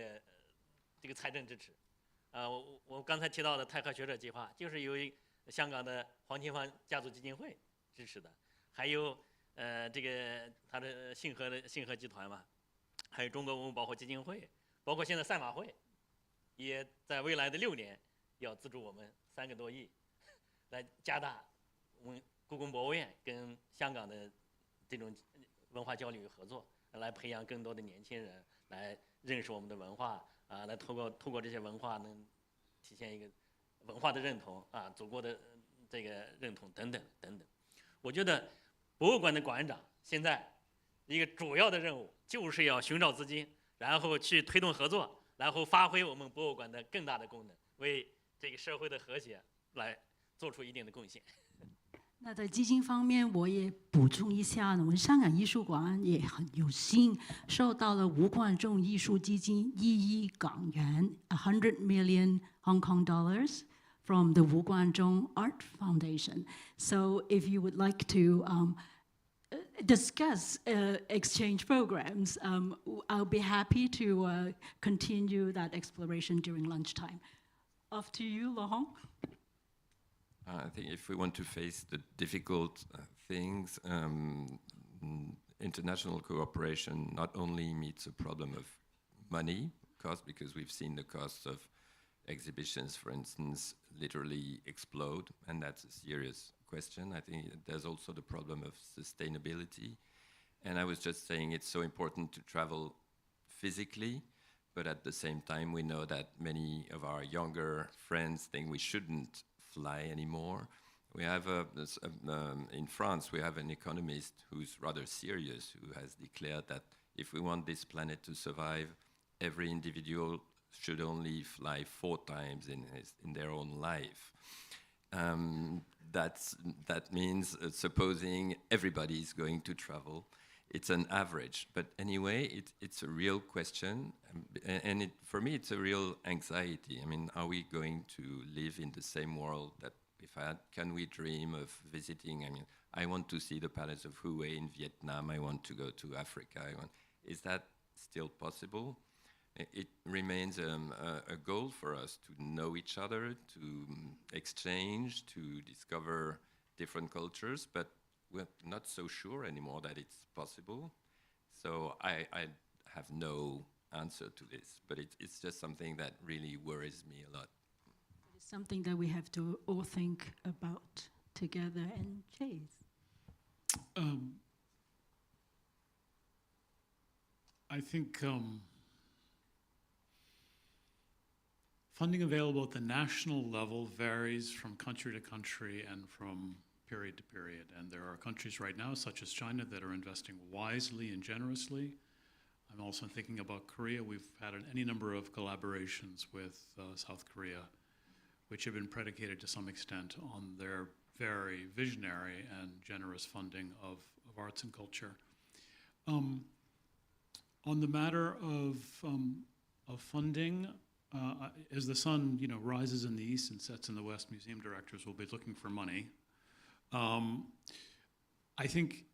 个财政支持。我刚才提到的泰科学者计划，就是由香港的黄金芳家族基金会支持的，还有这个他的信和集团嘛，还有中国文物保护基金会，包括现在赛马会，也在未来的6年。要资助我们3个多亿，来加大我们故宫博物院跟香港的这种文化交流与合作，来培养更多的年轻人来认识我们的文化来透过这些文化能体现一个文化的认同祖国的这个认同等等等等。我觉得博物馆的馆长现在一个主要的任务就是要寻找资金，然后去推动合作，然后发挥我们博物馆的更大的功能，为这个社会的和谐来做出一定的贡献。那在基金方面，我也补充一下，我们香港艺术馆也很有幸受到了吴冠中艺术基金1亿港元 $100 million Hong Kong dollars from the Wu Guanzhong Art Foundation. So if you would like to discuss exchange programs, I'll be happy to continue that exploration during lunchtime. Off to you, Laurent. I think if we want to face the difficult things, international cooperation not only meets a problem of money cost, because we've seen the cost of exhibitions, for instance, literally explode, and that's a serious question. I think there's also the problem of sustainability. And I was just saying it's so important to travel physically, but at the same time, we know that many of our younger friends think we shouldn't fly anymore. We have in France, we have an economist who's rather serious, who has declared that if we want this planet to survive, every individual should only fly 4 times in their own life. That means supposing everybody is going to travel. It's an average, but anyway, it's a real question, and for me, it's a real anxiety. I mean, are we going to live in the same world that we've had? Can we dream of visiting? I mean, I want to see the Palace of Hue in Vietnam. I want to go to Africa. Is that still possible. It remains a goal for us to know each other, to exchange, to discover different cultures, but we're not so sure anymore that it's possible. So I have no answer to this, but it's just something that really worries me a lot. It's something that we have to all think about together and chase. I think funding available at the national level varies from country to country and from period to period. And there are countries right now, such as China, that are investing wisely and generously. I'm also thinking about Korea. We've had any number of collaborations with South Korea, which have been predicated to some extent on their very visionary and generous funding of arts and culture. On the matter of funding, as the sun rises in the east and sets in the west, museum directors will be looking for money. I think,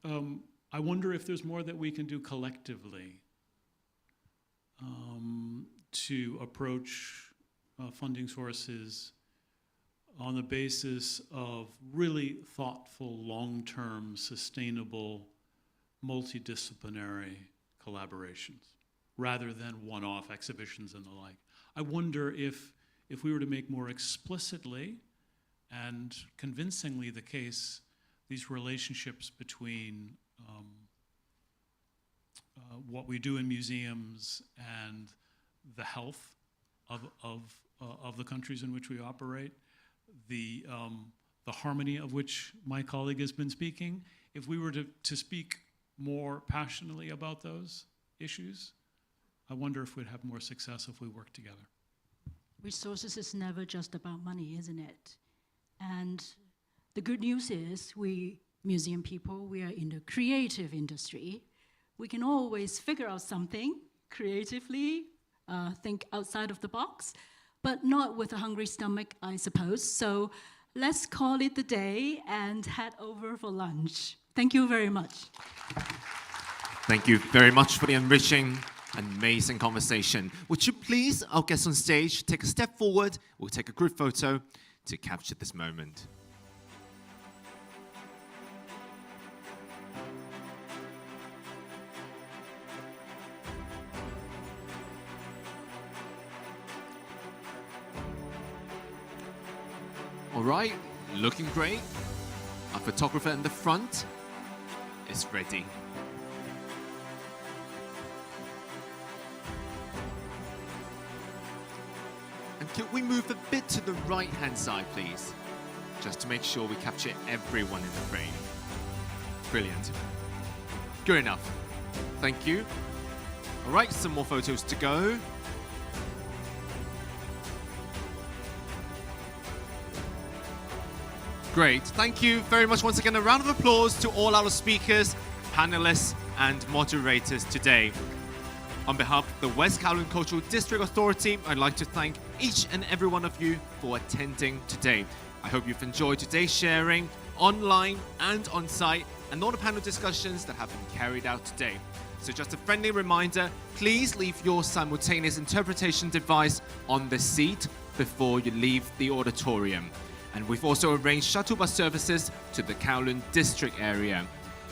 I wonder if there's more that we can do collectively to approach funding sources on the basis of really thoughtful, long-term, sustainable, multidisciplinary collaborations, rather than one-off exhibitions and the like. I wonder if we were to make more explicitly and convincingly the case these relationships between what we do in museums and the health of the countries in which we operate, the harmony of which my colleague has been speaking, if we were to speak more passionately about those issues, I wonder if we'd have more success if we work together. Resources is never just about money, isn't it? And the good news is we museum people, we are in the creative industry. We can always figure out something creatively, think outside of the box, but not with a hungry stomach, I suppose. So let's call it the day and head over for lunch. Thank you very much. Thank you very much for the enriching, amazing conversation. Would you please, our guests on stage, take a step forward. We'll take a group photo to capture this moment. All right, looking great. Our photographer in the front is ready. And could we move a bit to the right-hand side, please? Just to make sure we capture everyone in the frame. Brilliant. Good enough. Thank you. All right, some more photos to go. Great. Thank you very much once again. A round of applause to all our speakers, panelists, and moderators today. On behalf of the West Kowloon Cultural District Authority, I'd like to thank each and every one of you for attending today. I hope you've enjoyed today's sharing online and on site and all the panel discussions that have been carried out today. So just a friendly reminder, please leave your simultaneous interpretation device on the seat before you leave the auditorium. And we've also arranged shuttle bus services to the Kowloon district area.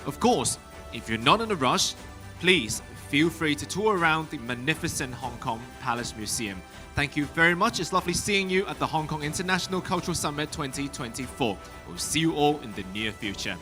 Of course, if you're not in a rush, please feel free to tour around the magnificent Hong Kong Palace Museum. Thank you very much. It's lovely seeing you at the Hong Kong International Cultural Summit 2024. We'll see you all in the near future.